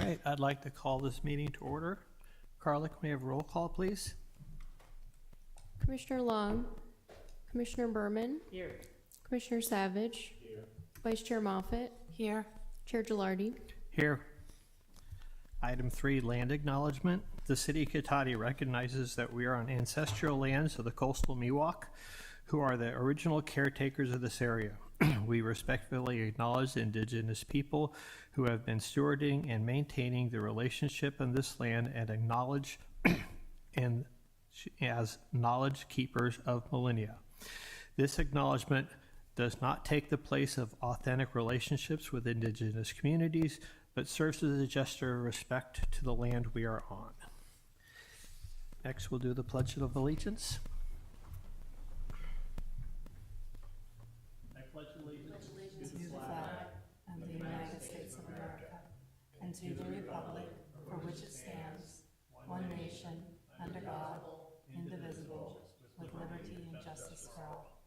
right, I'd like to call this meeting to order. Carla, can we have roll call, please? Commissioner Long, Commissioner Berman, Here. Commissioner Savage, Here. Vice Chair Moffett, Here. Chair Gilardi. Here. Item 3, land acknowledgement. The city of Cotati recognizes that we are on ancestral lands of the coastal Miwok, who are the original caretakers of this area. We respectfully acknowledge the indigenous people who have been stewarding and maintaining the relationship on this land and acknowledge and as knowledge keepers of millennia. This acknowledgement does not take the place of authentic relationships with indigenous communities, but serves as a gesture of respect to the land we are on. Next, we'll do the Pledge of Allegiance. I pledge allegiance to the flag of the United States of America and to the republic for which it stands, one nation, under God, indivisible, with liberty and justice for all.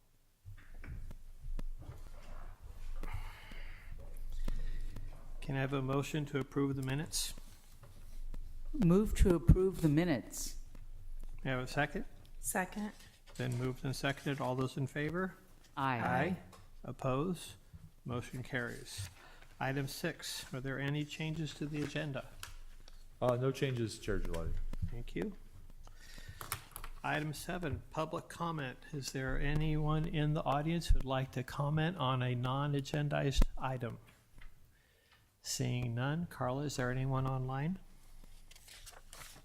Can I have a motion to approve the minutes? Move to approve the minutes. May I have a second? Second. Then moved and seconded. All those in favor? Aye. Oppose? Motion carries. Item 6, are there any changes to the agenda? No changes, Chair Gilardi. Thank you. Item 7, public comment. Is there anyone in the audience who'd like to comment on a non-agendized item? Seeing none. Carla, is there anyone online?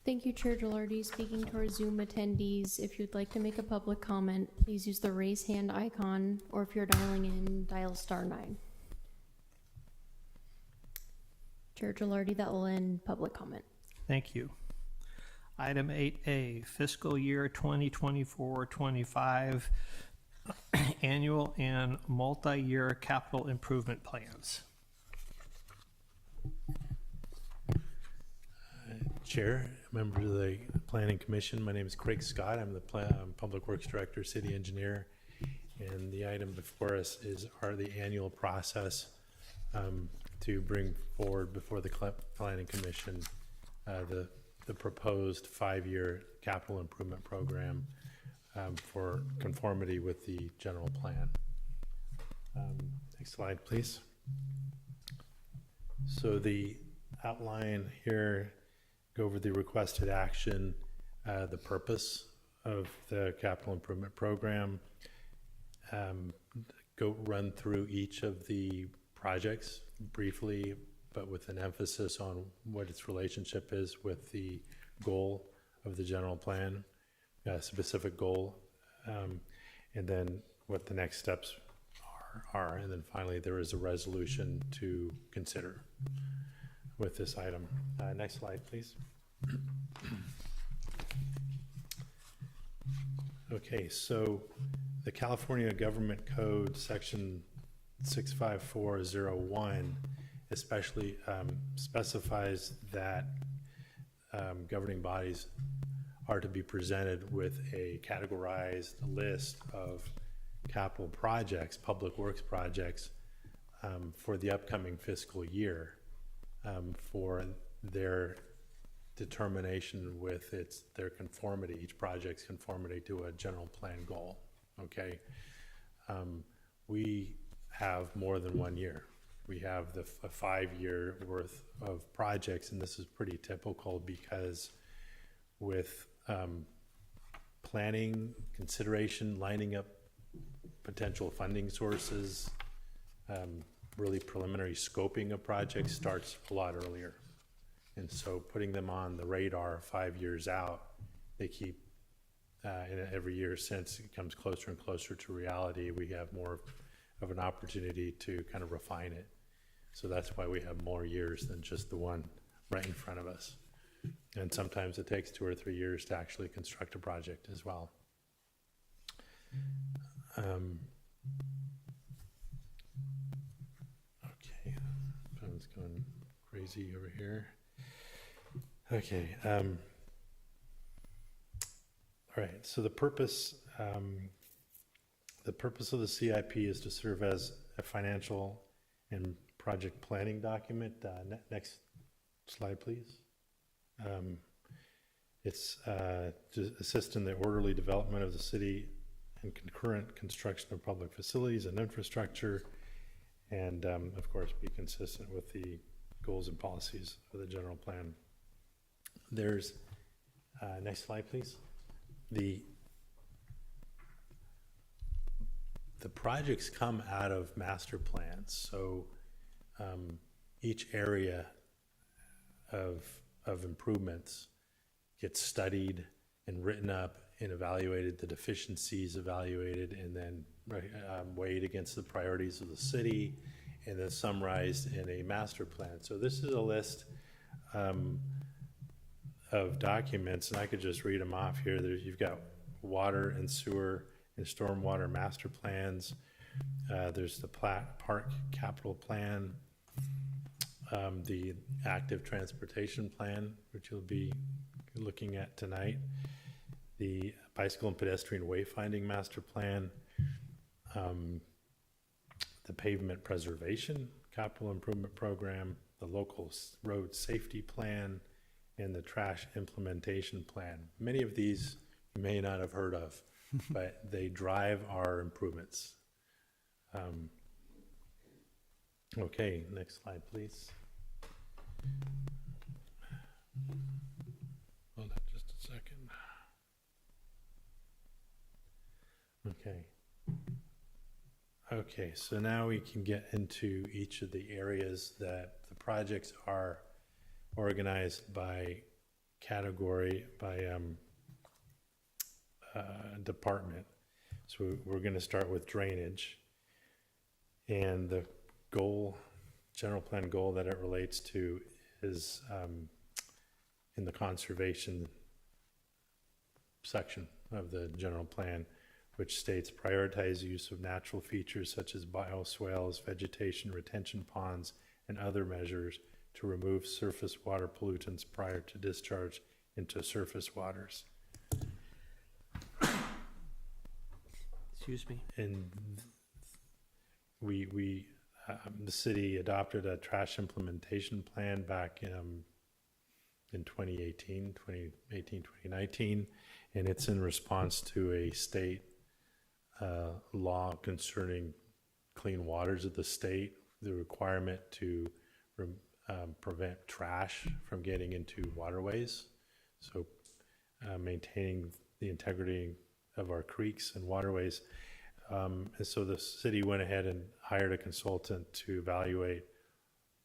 Thank you, Chair Gilardi. Speaking to our Zoom attendees, if you'd like to make a public comment, please use the raise hand icon, or if you're dialing in, dial *9. Chair Gilardi, that will end public comment. Thank you. Item 8A, fiscal year 2024-25 annual and multi-year capital improvement plans. Chair, members of the Planning Commission, my name is Craig Scott. I'm the Public Works Director, City Engineer, and the item before us are the annual process to bring forward before the Planning Commission the proposed 5-year capital improvement program for conformity with the general plan. Next slide, please. So the outline here, go over the requested action, the purpose of the capital improvement program, go run through each of the projects briefly, but with an emphasis on what its relationship is with the goal of the general plan, a specific goal, and then what the next steps are. And then finally, there is a resolution to consider with this item. Next slide, please. Okay, so the California Government Code section 65401 especially specifies that governing bodies are to be presented with a categorized list of capital projects, public works projects, for the upcoming fiscal year, for their determination with their conformity, each project's conformity to a general plan goal. Okay, we have more than 1 year. We have a 5-year worth of projects, and this is pretty typical because with planning, consideration, lining up potential funding sources, really preliminary scoping of projects starts a lot earlier. And so putting them on the radar 5 years out, they keep, and every year since it comes closer and closer to reality, we have more of an opportunity to kind of refine it. So that's why we have more years than just the one right in front of us. And sometimes it takes 2 or 3 years to actually construct a project as well. Okay, phone's going crazy over here. Okay, all right, so the purpose of the CIP is to serve as a financial and project planning document. Next slide, please. It's to assist in the orderly development of the city and concurrent construction of public facilities and infrastructure, and of course, be consistent with the goals and policies of the general plan. There's, next slide, please. The projects come out of master plans, so each area of improvements gets studied and written up and evaluated, the deficiencies evaluated, and then weighed against the priorities of the city, and then summarized in a master plan. So this is a list of documents, and I could just read them off here. You've got water and sewer and stormwater master plans. There's the park capital plan, the active transportation plan, which you'll be looking at tonight, the bicycle and pedestrian wayfinding master plan, the pavement preservation capital improvement program, the local road safety plan, and the trash implementation plan. Many of these you may not have heard of, but they drive our improvements. Okay, next slide, please. Hold on just a second. Okay, so now we can get into each of the areas that the projects are organized by category, by department. So we're going to start with drainage, and the goal, general plan goal that it relates to is in the conservation section of the general plan, which states prioritize use of natural features such as bioswales, vegetation, retention ponds, and other measures to remove surface water pollutants prior to discharge into surface waters. Excuse me. And the city adopted a trash implementation plan back in 2019, and it's in response to a state law concerning clean waters of the state, the requirement to prevent trash from getting into waterways. So maintaining the integrity of our creeks and waterways. And so the city went ahead and hired a consultant to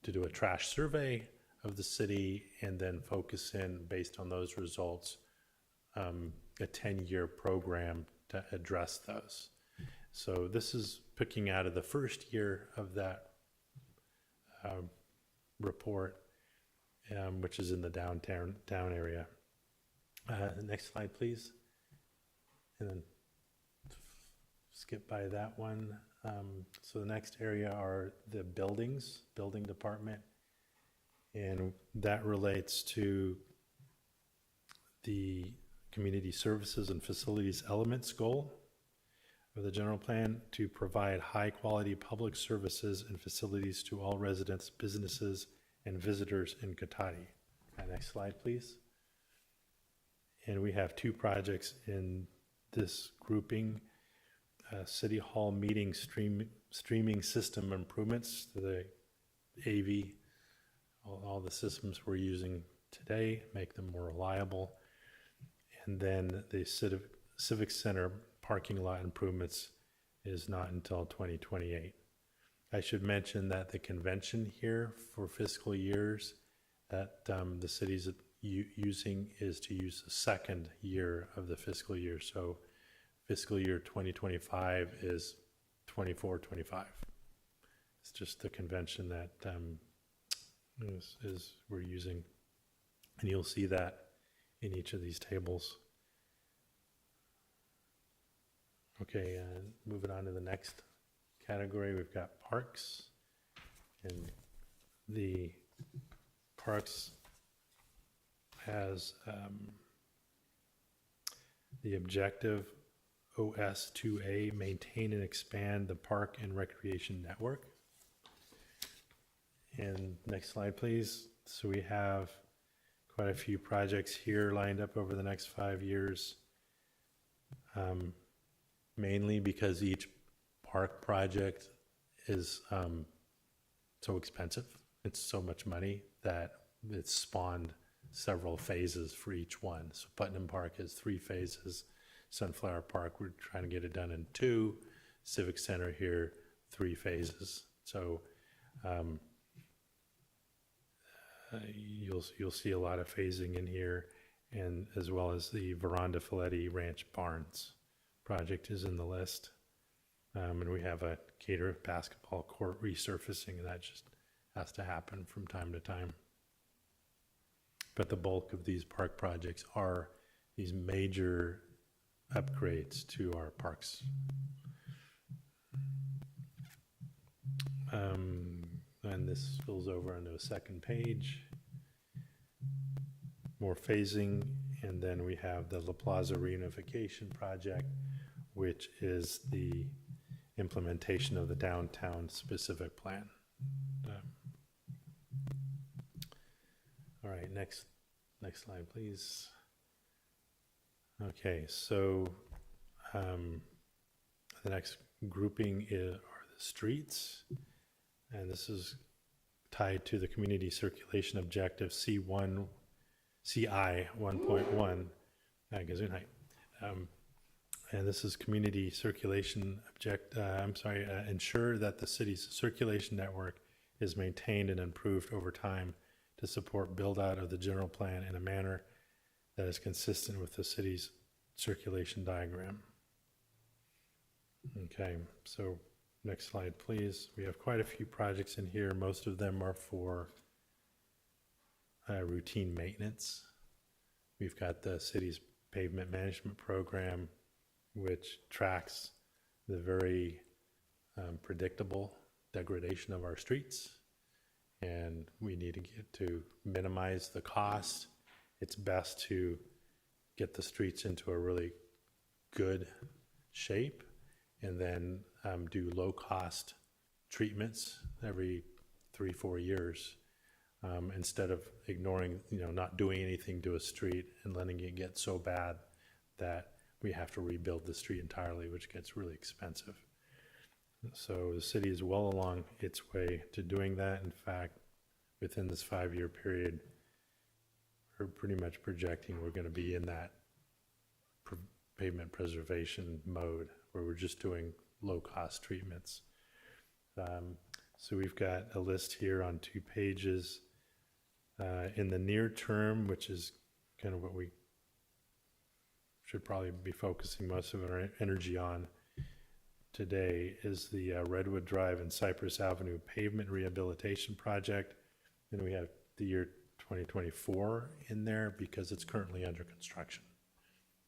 do a trash survey of the city, and then focus in, based on those results, a 10-year program to address those. So this is picking out of the first year of that report, which is in the down area. Next slide, please. And then skip by that one. So the next area are the building department, and that relates to the community services and facilities elements goal of the general plan to provide high quality public services and facilities to all residents, businesses, and visitors in Cotati. Next slide, please. And we have two projects in this grouping. City Hall meeting streaming system improvements to the AV, all the systems we're using today, make them more reliable. And then the Civic Center parking lot improvements is not until 2028. I should mention that the convention here for fiscal years that the city's using is to use the second year of the fiscal year. So fiscal year 2025 is 24-25. It's just the convention that is we're using, and you'll see that in each of these tables. Okay, moving on to the next category, we've got parks, and the parks has the objective OS2A, maintain and expand the park and recreation network. And next slide, please. So we have quite a few projects here lined up over the next 5 years. Mainly because each park project is so expensive. It's so much money that it's spawned several phases for each one. So Putnam Park has 3 phases. Sunflower Park, we're trying to get it done in 2. Civic Center here, 3 phases. So you'll see a lot of phasing in here, and as well as the Veranda Folletti Ranch Barns project is in the list. And we have a Cater basketball court resurfacing, and that just has to happen from time to time. But the bulk of these park projects are these major upgrades to our parks. And this spills over onto a second page. More phasing, and then we have the La Plaza reunification project, which is the implementation of the downtown specific plan. All right, next slide, please. Okay, so the next grouping are the streets, and this is tied to the community circulation objective CI 1.1 Gesundheit. And this is community circulation ensure that the city's circulation network is maintained and improved over time to support build out of the general plan in a manner that is consistent with the city's circulation diagram. Okay, so next slide, please. We have quite a few projects in here. Most of them are for routine maintenance. We've got the city's pavement management program, which tracks the very predictable degradation of our streets. And we need to get to minimize the cost. It's best to get the streets into a really good shape and then do low-cost treatments every 3-4 years instead of ignoring, not doing anything to a street and letting it get so bad that we have to rebuild the street entirely, which gets really expensive. So the city is well along its way to doing that. In fact, within this 5-year period, we're pretty much projecting we're going to be in that pavement preservation mode where we're just doing low-cost treatments. So we've got a list here on 2 pages. In the near term, which is kind of what we should probably be focusing most of our energy on today, is the Redwood Drive and Cypress Avenue pavement rehabilitation project. And we have the year 2024 in there because it's currently under construction.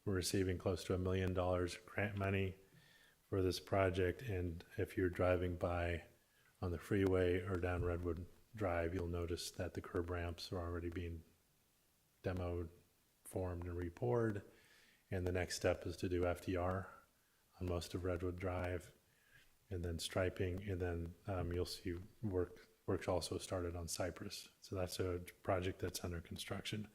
We're receiving close to $1 million grant money for this project, and if you're driving by on the freeway or down Redwood Drive, you'll notice that the curb ramps are already being demoed, formed, and repoured. And the next step is to do FDR on most of Redwood Drive, and then striping, and then you'll see work also started on Cypress. So that's a project that's under construction.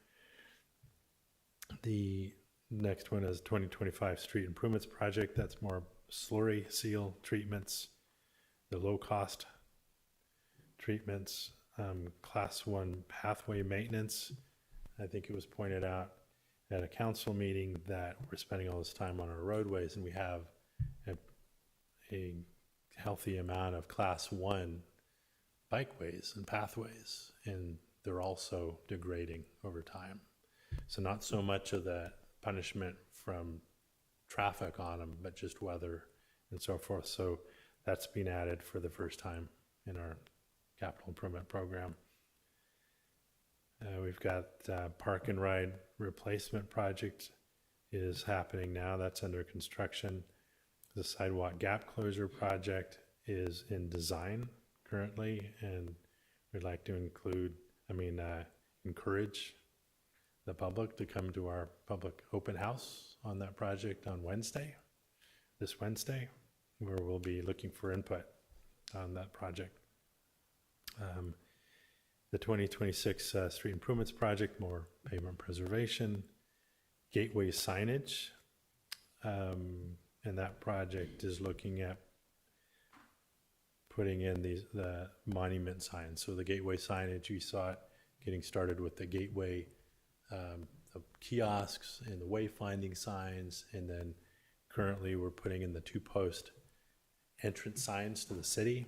The next one is 2025 Street Improvements Project. That's more slurry seal treatments, the low-cost treatments, Class 1 pathway maintenance. I think it was pointed out at a council meeting that we're spending all this time on our roadways, and we have a healthy amount of Class 1 bikeways and pathways, and they're also degrading over time. So not so much of the punishment from traffic on them, but just weather and so forth. So that's been added for the first time in our capital improvement program. We've got Park and Ride replacement project is happening now. That's under construction. The sidewalk gap closure project is in design currently, and we'd like to encourage the public to come to our public open house on that project on this Wednesday, where we'll be looking for input on that project. The 2026 street improvements project, more pavement preservation, gateway signage. And that project is looking at putting in the monument signs. So the gateway signage, you saw it getting started with the gateway, the kiosks and the wayfinding signs. And then currently we're putting in the 2-post entrance signs to the city.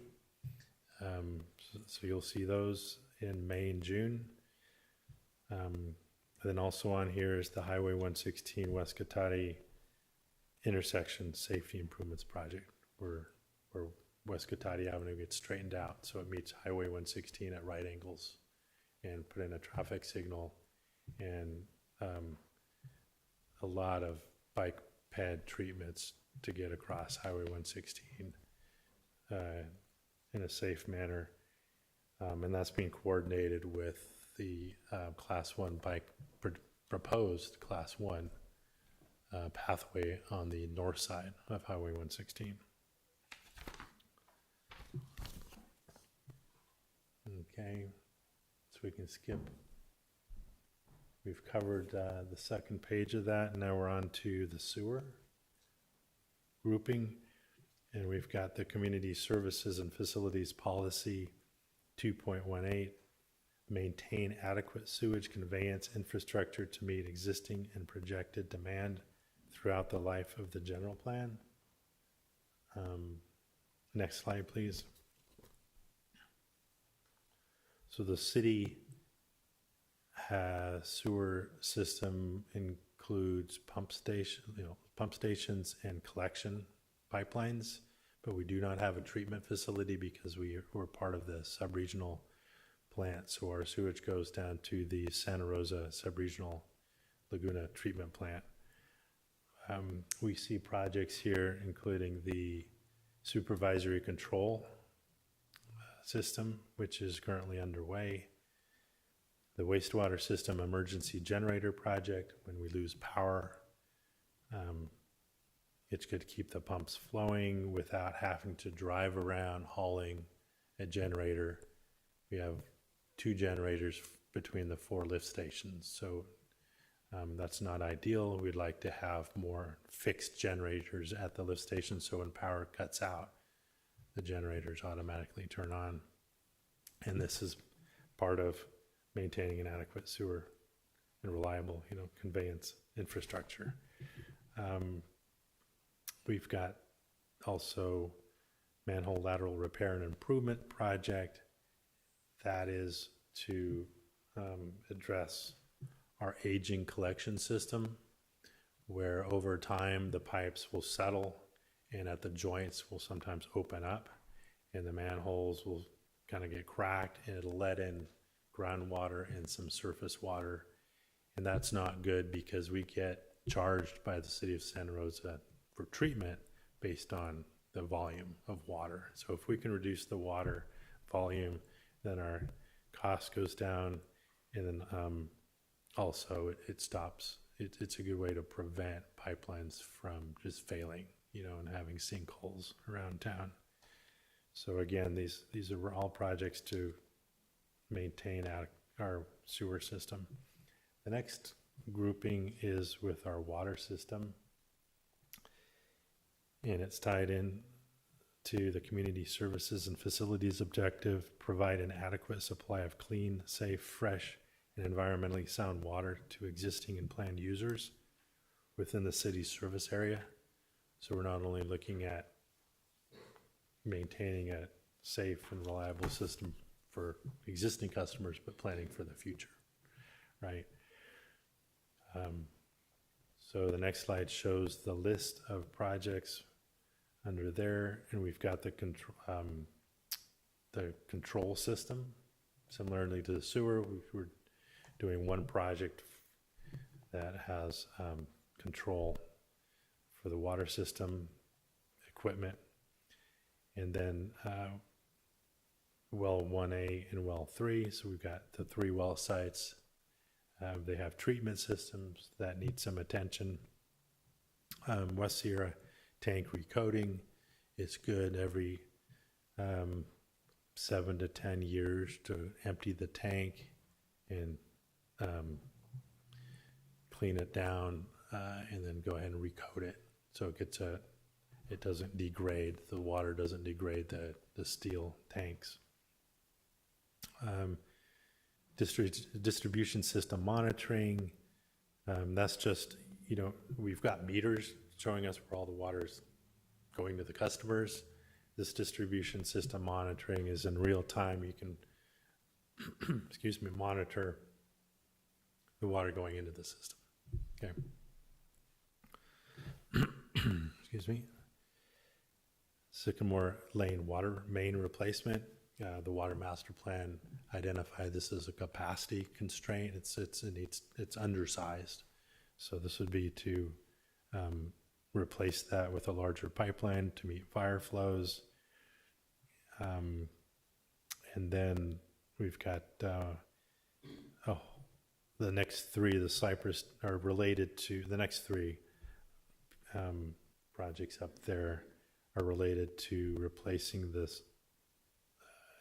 So you'll see those in May and June. And then also on here is the Highway 116 West Cotati intersection safety improvements project, where West Cotati Avenue gets straightened out so it meets Highway 116 at right angles, and put in a traffic signal and a lot of bike ped treatments to get across Highway 116 in a safe manner. And that's being coordinated with the Class 1 bike, proposed Class 1 pathway on the north side of Highway 116. Okay, so we can skip. We've covered the second page of that, and now we're on to the sewer grouping. And we've got the Community Services and Facilities Policy 2.18, maintain adequate sewage conveyance infrastructure to meet existing and projected demand throughout the life of the general plan. Next slide, please. So the city has sewer system includes pump stations and collection pipelines, but we do not have a treatment facility because we're part of the sub-regional plant. So our sewage goes down to the Santa Rosa Sub-Regional Laguna Treatment Plant. We see projects here including the supervisory control system, which is currently underway. The wastewater system emergency generator project, when we lose power, it's good to keep the pumps flowing without having to drive around hauling a generator. We have 2 generators between the 4 lift stations, so that's not ideal. We'd like to have more fixed generators at the lift station, so when power cuts out, the generators automatically turn on. And this is part of maintaining an adequate sewer and reliable, conveyance infrastructure. We've got also manhole lateral repair and improvement project that is to address our aging collection system, where over time the pipes will settle and at the joints will sometimes open up and the manholes will kind of get cracked and it'll let in groundwater and some surface water. And that's not good because we get charged by the city of Santa Rosa for treatment based on the volume of water. So if we can reduce the water volume, then our cost goes down, and then also it stops. It's a good way to prevent pipelines from just failing, and having sinkholes around town. So again, these are all projects to maintain our sewer system. The next grouping is with our water system, and it's tied in to the community services and facilities objective, provide an adequate supply of clean, safe, fresh, and environmentally sound water to existing and planned users within the city's service area. So we're not only looking at maintaining a safe and reliable system for existing customers, but planning for the future, right? So the next slide shows the list of projects under there, and we've got the control system. Similarly to the sewer, we're doing one project that has control for the water system equipment, and then well 1A and well 3. So we've got the 3 well sites. They have treatment systems that need some attention. West Sierra tank recoating is good every 7 to 10 years to empty the tank and clean it down, and then go ahead and recoat it. So it doesn't degrade, the water doesn't degrade the steel tanks. Distribution system monitoring, that's just, we've got meters showing us where all the water's going to the customers. This distribution system monitoring is in real time. You can, excuse me, monitor the water going into the system. Okay. Excuse me. Sycamore Lane water main replacement. The water master plan identified this as a capacity constraint. It's undersized. So this would be to replace that with a larger pipeline to meet fire flows. And then we've got, the next three, the Cypress, are related to, the next three projects up there are related to replacing this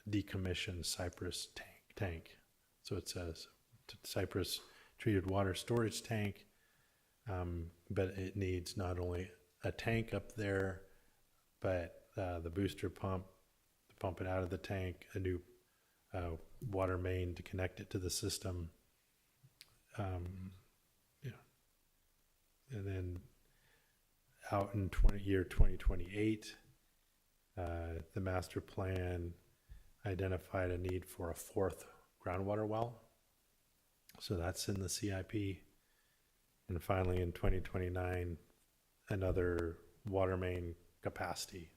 decommissioned Cypress tank. So it says Cypress treated water storage tank, but it needs not only a tank up there, but the booster pump to pump it out of the tank, a new water main to connect it to the system, and then out in year 2028, the master plan identified a need for a 4th groundwater well. So that's in the CIP. And finally, in 2029, another water main capacity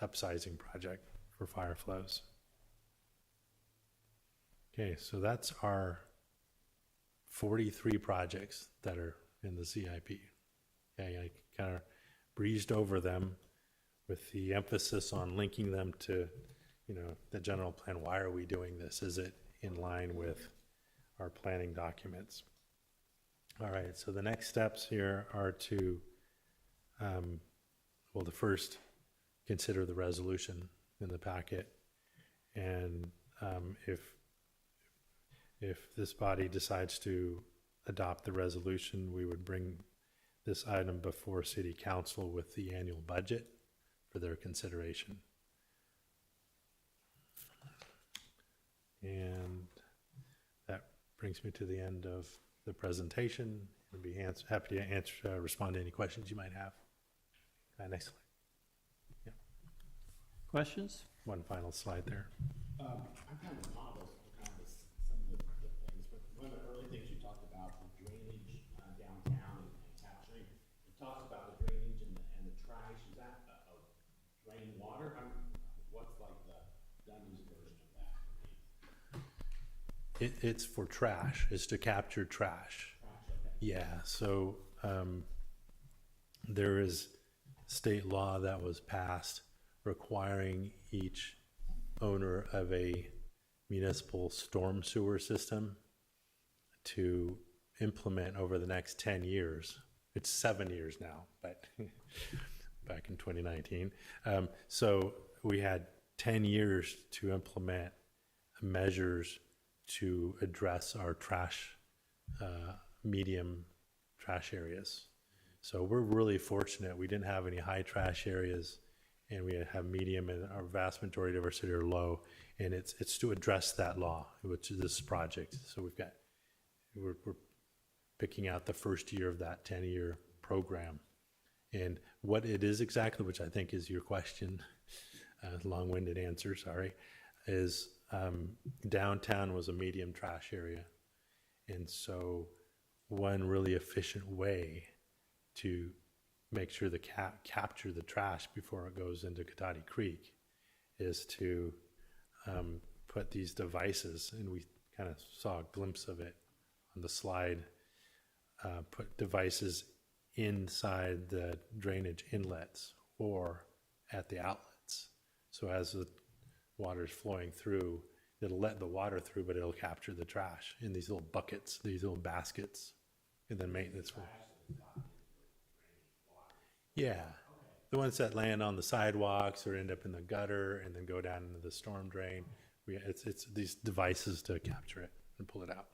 upsizing project for fire flows. Okay, so that's our 43 projects that are in the CIP. Okay, I kind of breezed over them with the emphasis on linking them to, the general plan. Why are we doing this? Is it in line with our planning documents? All right, so the next steps here are to, the first, consider the resolution in the packet. And if this body decides to adopt the resolution, we would bring this item before City Council with the annual budget for their consideration. And that brings me to the end of the presentation. I'd be happy to respond to any questions you might have. Next slide. Yeah. Questions? One final slide there. I'm kind of novice to kind of some of the things, but one of the early things you talked about, the drainage downtown and capturing, you talked about the drainage and the trash. Is that rainwater? What's like the Dundee's version of that? It's for trash. It's to capture trash. Yeah. So there is state law that was passed requiring each owner of a municipal storm sewer system to implement over the next 10 years. It's 7 years now, but back in 2019. So we had 10 years to implement measures to address our trash, medium trash areas. So we're really fortunate. We didn't have any high trash areas, and we have medium, and our vast majority of our city are low. And it's to address that law, which is this project. So we're picking out the first year of that 10-year program. And what it is exactly, which I think is your question, long-winded answer, sorry, is downtown was a medium trash area. And so one really efficient way to make sure the capture the trash before it goes into Cotati Creek is to put these devices, and we kind of saw a glimpse of it on the slide, put devices inside the drainage inlets or at the outlets. So as the water is flowing through, it'll let the water through, but it'll capture the trash in these little buckets, these little baskets, and then maintenance will. Yeah, The ones that land on the sidewalks or end up in the gutter and then go down into the storm drain, it's these devices to capture it and pull it out.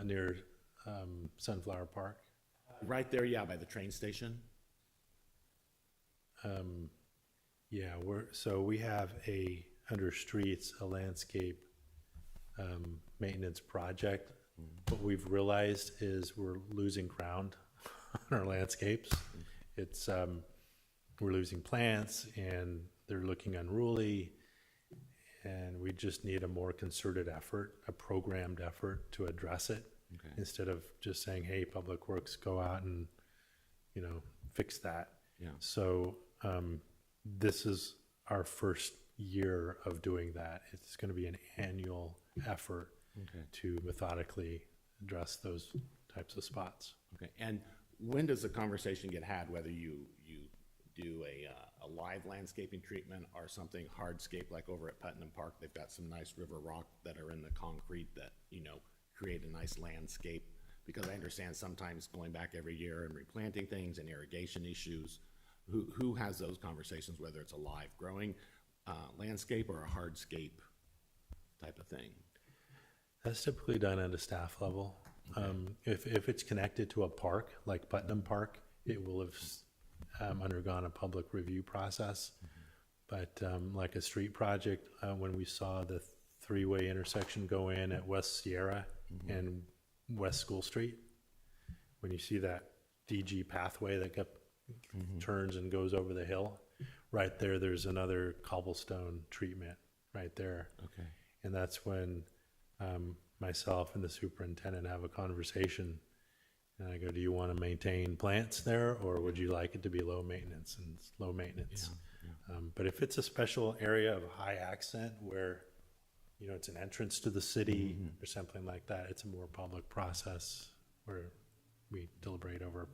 Near Sunflower Park. Right there, yeah, by the train station. Yeah, we have under streets, a landscape maintenance project. What we've realized is we're losing ground on our landscapes. It's, we're losing plants and they're looking unruly. And we just need a more concerted effort, a programmed effort to address it. Okay. Instead of just saying, hey, Public Works, go out and, fix that. Yeah. So this is our first year of doing that. It's going to be an annual effort to methodically address those types of spots. Okay, and when does the conversation get had, whether you do a live landscaping treatment or something hardscape like over at Putnam Park? They've got some nice river rock that are in the concrete that, create a nice landscape. Because I understand sometimes going back every year and replanting things and irrigation issues, who has those conversations, whether it's a live growing landscape or a hardscape type of thing? That's typically done at a staff level. If it's connected to a park, like Putnam Park, it will have undergone a public review process. But like a street project, when we saw the three-way intersection go in at West Sierra and West School Street, when you see that DG pathway that turns and goes over the hill, right there's another cobblestone treatment right there. Okay. And that's when myself and the superintendent have a conversation. And I go, do you want to maintain plants there, or would you like it to be low maintenance? And it's low maintenance. But if it's a special area of high accent where, it's an entrance to the city or something like that, it's a more public process where we deliberate over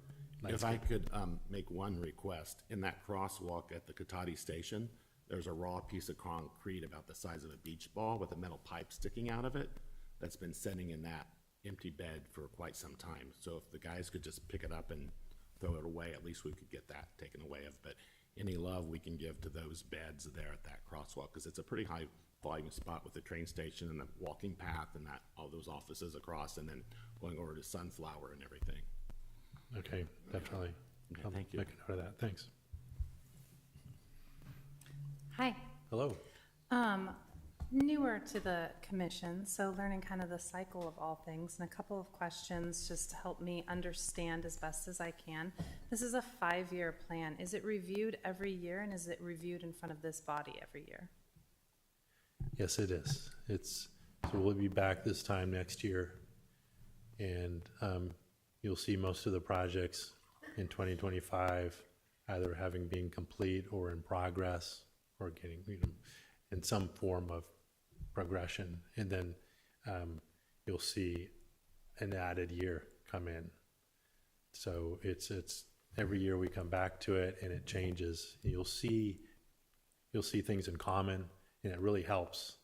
If I landscape. could make one request, in that crosswalk at the Katati station, there's a raw piece of concrete about the size of a beach ball with a metal pipe sticking out of it that's been sitting in that empty bed for quite some time. So if the guys could just pick it up and throw it away, at least we could get that taken away of. But any love we can give to those beds there at that crosswalk, because it's a pretty high volume spot with the train station and the walking path and that, all those offices across, and then going over to Sunflower and everything. Okay, definitely. Okay, I'll thank you. make a note of that. Thanks. Hi, Hello. newer to the commission, so learning kind of the cycle of all things, and a couple of questions just to help me understand as best as I can. This is a 5-year plan. Is it reviewed every year, and is it reviewed in front of this body every year? Yes, it is. So we'll be back this time next year. And you'll see most of the projects in 2025 either having been complete or in progress or getting, in some form of progression. And then you'll see an added year come in. So it's every year we come back to it and it changes. You'll see things in common, and it really helps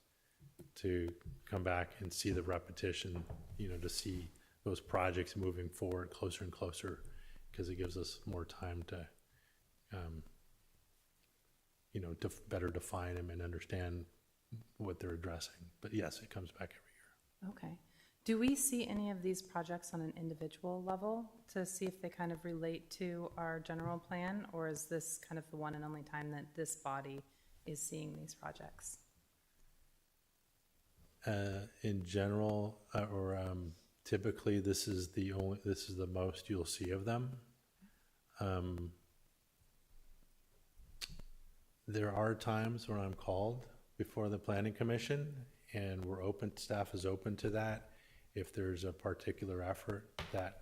to come back and see the repetition, to see those projects moving forward closer and closer, because it gives us more time to, to better define them and understand what they're addressing. But yes, it comes back every year. Okay. Do we see any of these projects on an individual level to see if they kind of relate to our general plan, or is this kind of the one and only time that this body is seeing these projects? In general, typically this is the most you'll see of them. There are times when I'm called before the planning commission, and staff is open to that. If there's a particular effort that,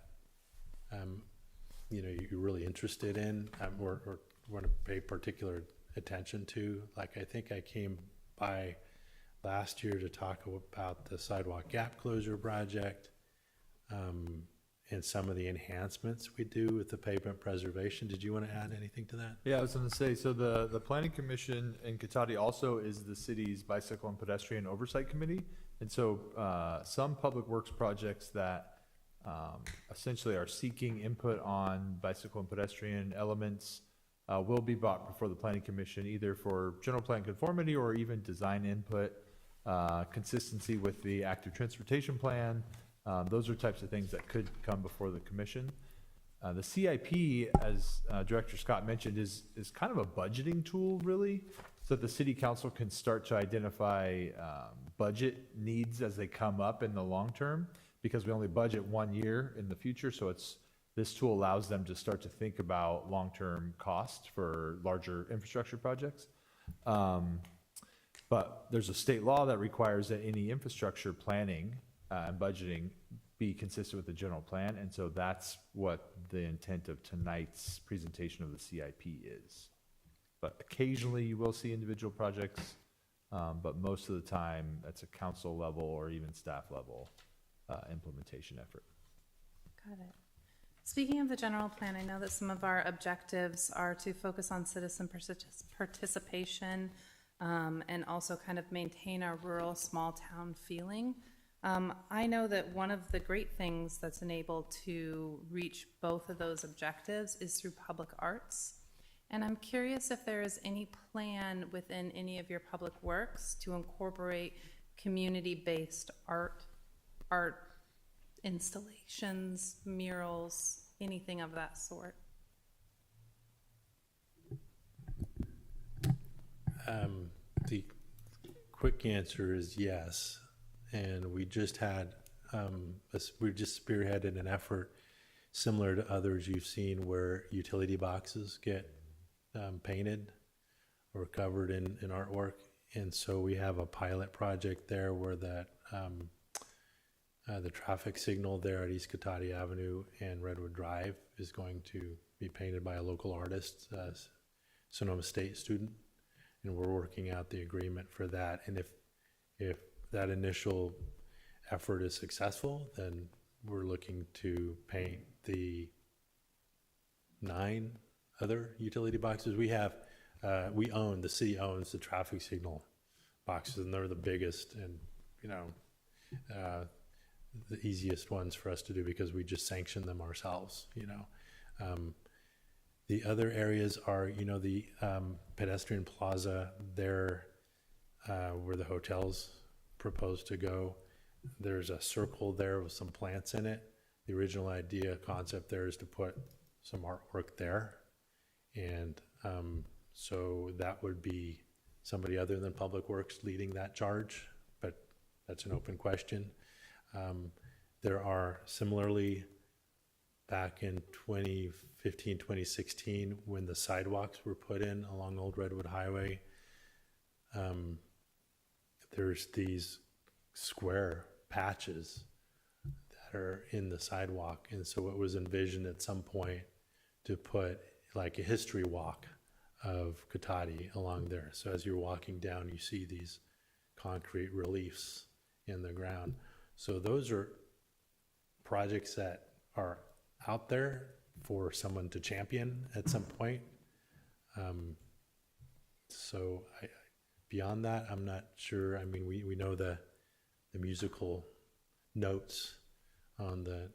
you're really interested in, or want to pay particular attention to. Like, I think I came by last year to talk about the sidewalk gap closure project, and some of the enhancements we do with the pavement preservation. Did you want to add anything to that? Yeah, I was gonna say, so the planning commission in Cotati also is the city's bicycle and pedestrian oversight committee. And so, some public works projects that, essentially are seeking input on bicycle and pedestrian elements, will be brought before the planning commission, either for general plan conformity or even design input, consistency with the active transportation plan. Those are types of things that could come before the commission. The CIP, as Director Scott mentioned, is kind of a budgeting tool, really, so that the city council can start to identify budget needs as they come up in the long term, because we only budget 1 year in the future, so this tool allows them to start to think about long-term costs for larger infrastructure projects. But there's a state law that requires that any infrastructure planning and budgeting be consistent with the general plan, and so that's what the intent of tonight's presentation of the CIP is. But occasionally you will see individual projects, but most of the time that's a council level or even staff level implementation effort. Got it. Speaking of the general plan, I know that some of our objectives are to focus on citizen participation, and also kind of maintain our rural, small town feeling. I know that one of the great things that's enabled to reach both of those objectives is through public arts. And I'm curious if there is any plan within any of your public works to incorporate community-based art installations, murals, anything of that sort. The quick answer is yes. And we just had, we just spearheaded an effort similar to others you've seen where utility boxes get painted or covered in artwork. And so we have a pilot project there where that the traffic signal there at East Cotati Avenue and Redwood Drive is going to be painted by a local artist, Sonoma State student. And we're working out the agreement for that. And if that initial effort is successful, then we're looking to paint the 9 other utility boxes. The city owns the traffic signal boxes, and they're the biggest and, the easiest ones for us to do because we just sanction them ourselves, The other areas are, the pedestrian plaza there, where the hotels proposed to go. There's a circle there with some plants in it. The original concept there is to put some artwork there. And so that would be somebody other than Public Works leading that charge, but that's an open question. There are similarly, back in 2015, 2016, when the sidewalks were put in along Old Redwood Highway, there's these square patches that are in the sidewalk. And so it was envisioned at some point to put like a history walk of Cotati along there. So as you're walking down, you see these concrete reliefs in the ground. So those are projects that are out there for someone to champion at some point. Beyond that, I'm not sure. I mean, we know the musical notes on the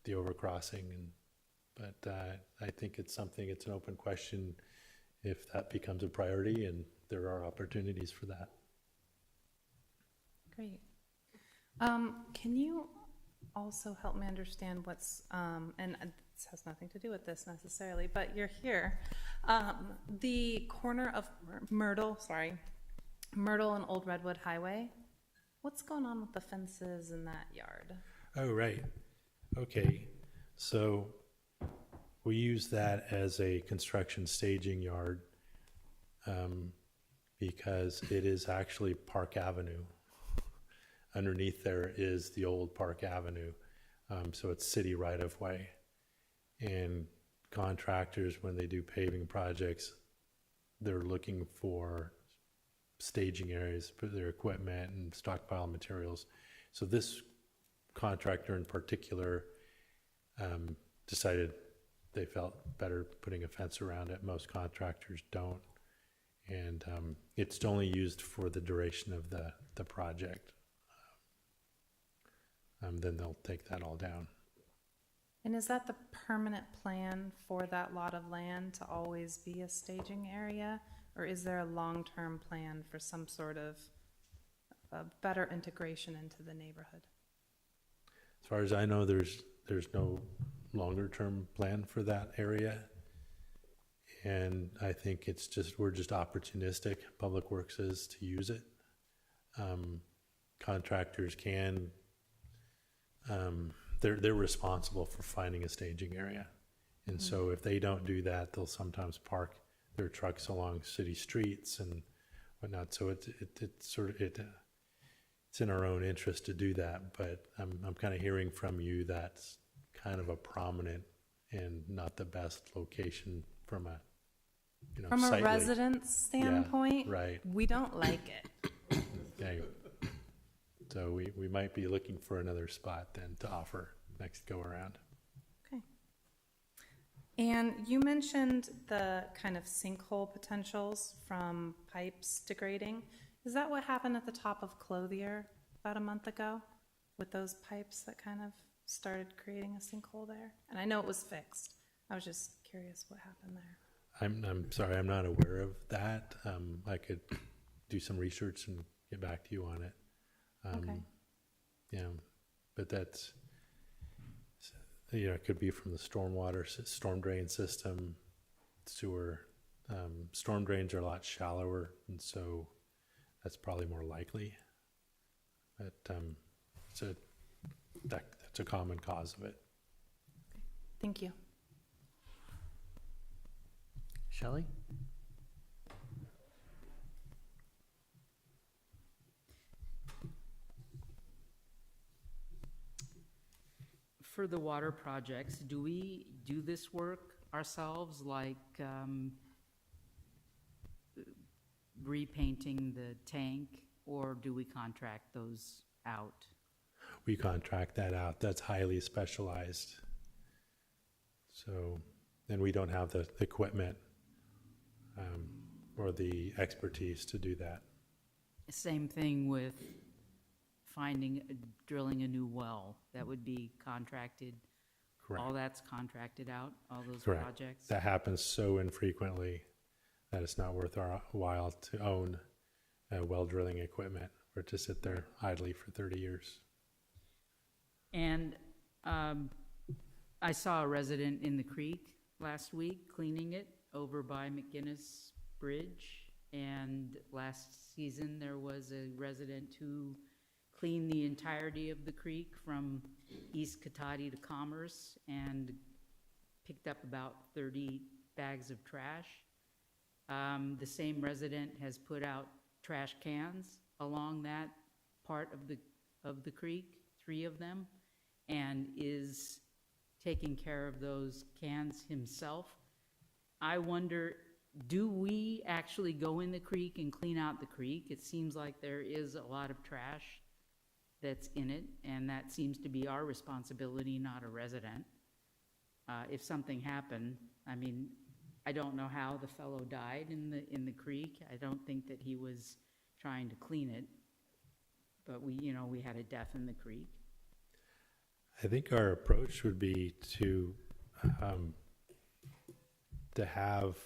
overcrossing, but I think it's an open question if that becomes a priority, and there are opportunities for that. Great. Can you also help me understand what's, and this has nothing to do with this necessarily, but you're here. The corner of Myrtle and Old Redwood Highway, what's going on with the fences in that yard? Oh, right. Okay. So we use that as a construction staging yard because it is actually Park Avenue. Underneath there is the old Park Avenue. So it's city right of way. And contractors, when they do paving projects, they're looking for staging areas for their equipment and stockpile materials. So this contractor in particular decided they felt better putting a fence around it. Most contractors don't. And it's only used for the duration of the project. Then they'll take that all down. And is that the permanent plan for that lot of land to always be a staging area? Or is there a long-term plan for some sort of better integration into the neighborhood? As far as I know, there's no longer-term plan for that area. And I think we're just opportunistic, Public Works is, to use it. Contractors can, they're responsible for finding a staging area. And so if they don't do that, they'll sometimes park their trucks along city streets and whatnot. So it's in our own interest to do that. But I'm kind of hearing from you that's kind of a prominent and not the best location from a, From a sightly- residence standpoint, right. we don't like it. Okay. So we might be looking for another spot then to offer next go around. Okay. And you mentioned the kind of sinkhole potentials from pipes degrading. Is that what happened at the top of Clothier about a month ago with those pipes that kind of started creating a sinkhole there? And I know it was fixed. I was just curious what happened there. I'm sorry, I'm not aware of that. I could do some research and get back to you on it. Okay. Yeah, but that's, it could be from the storm drain system, sewer. Storm drains are a lot shallower, and so that's probably more likely. But that's a common cause of it. Thank you. Shelley? For the water projects, do we do this work ourselves, like repainting the tank, or do we contract those out? We contract that out. That's highly specialized. So, and we don't have the equipment or the expertise to do that. Same thing with drilling a new well, that would be contracted. Correct. All that's contracted out, all those Correct. projects? That happens so infrequently that it's not worth our while to own well drilling equipment or to sit there idly for 30 years. And I saw a resident in the creek last week cleaning it over by McGinnis Bridge. And last season, there was a resident who cleaned the entirety of the creek from East Cotati to Commerce and picked up about 30 bags of trash. The same resident has put out trash cans along that part of the creek, 3 of them, and is taking care of those cans himself. I wonder, do we actually go in the creek and clean out the creek? It seems like there is a lot of trash that's in it, and that seems to be our responsibility, not a resident. If something happened, I mean, I don't know how the fellow died in the creek. I don't think that he was trying to clean it, but we had a death in the creek. I think our approach would be to have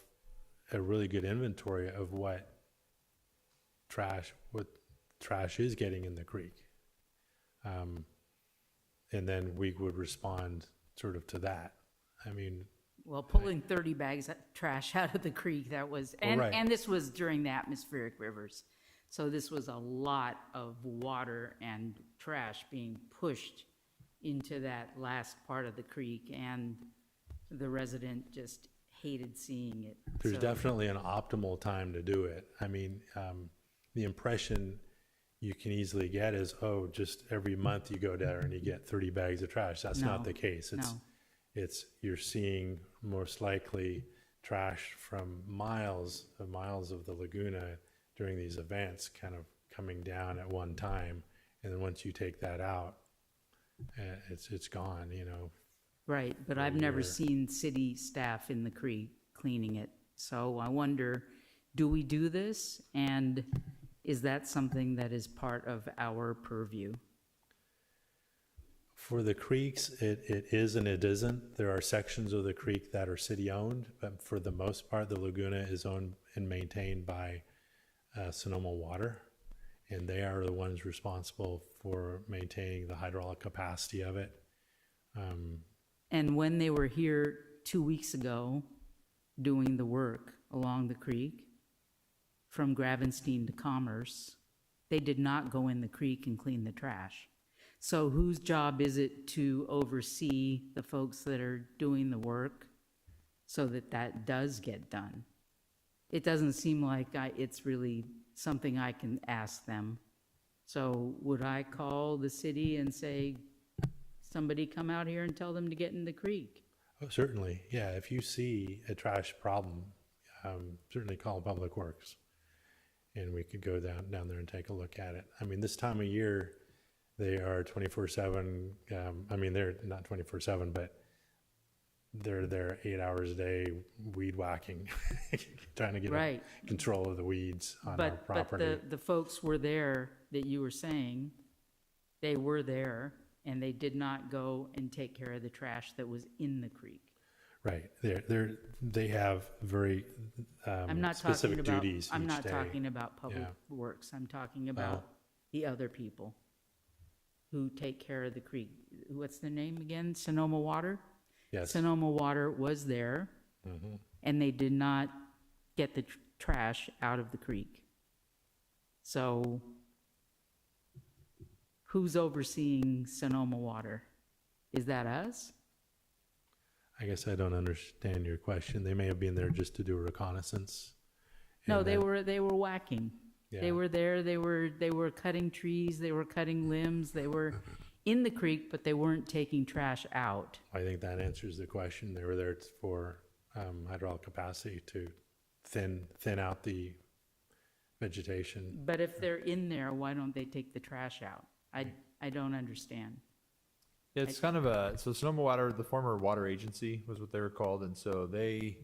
a really good inventory of what trash is getting in the creek. And then we would respond sort of to that. I mean, Well, pulling 30 bags of trash out of the creek, that was, and, right. and this was during the atmospheric rivers. So this was a lot of water and trash being pushed into that last part of the creek, and the resident just hated seeing it. there's So- definitely an optimal time to do it. I mean, the impression you can easily get is, oh, just every month you go there and you get 30 bags of trash. That's not No, the case. no. You're seeing most likely trash from miles of the Laguna during these events kind of coming down at one time. And then once you take that out, it's gone, you know. Right, but for a I've never year. seen city staff in the creek cleaning it. So I wonder, do we do this? And is that something that is part of our purview? For the creeks, it is and it isn't. There are sections of the creek that are city-owned, but for the most part, the Laguna is owned and maintained by Sonoma Water, and they are the ones responsible for maintaining the hydraulic capacity of it. And when they were here 2 weeks ago doing the work along the creek, from Gravenstein to Commerce, they did not go in the creek and clean the trash. So whose job is it to oversee the folks that are doing the work so that that does get done? It doesn't seem like it's really something I can ask them. So would I call the city and say, somebody come out here and tell them to get in the creek? Oh, certainly, yeah. If you see a trash problem, certainly call Public Works, and we could go down there and take a look at it. I mean, this time of year, they are 24/7. I mean, they're not 24/7, but they're there 8 hours a day, weed whacking, trying to get Right. control of the weeds on our But property. the folks were there that you were saying, they were there, and they did not go and take care of the trash that was in the creek. Right, they have very I'm not specific talking about, duties I'm each not day. talking about Public Yeah. Works, I'm talking about the other people who take care of the creek. What's the name again? Sonoma Water? Yes. Sonoma Water was there, and they did not get the trash out of the creek. So who's overseeing Sonoma Water? Is that us? I guess I don't understand your question. They may have been there just to do a reconnaissance. No, and they then- were whacking. Yeah. They were there, they were cutting trees, they were cutting limbs, they were in the creek, but they weren't taking trash out. I think that answers the question. They were there for hydraulic capacity to thin out the vegetation. But if they're in there, why don't they take the trash out? I don't understand. Yeah, it's kind of so Sonoma Water, the former water agency was what they were called. And so they,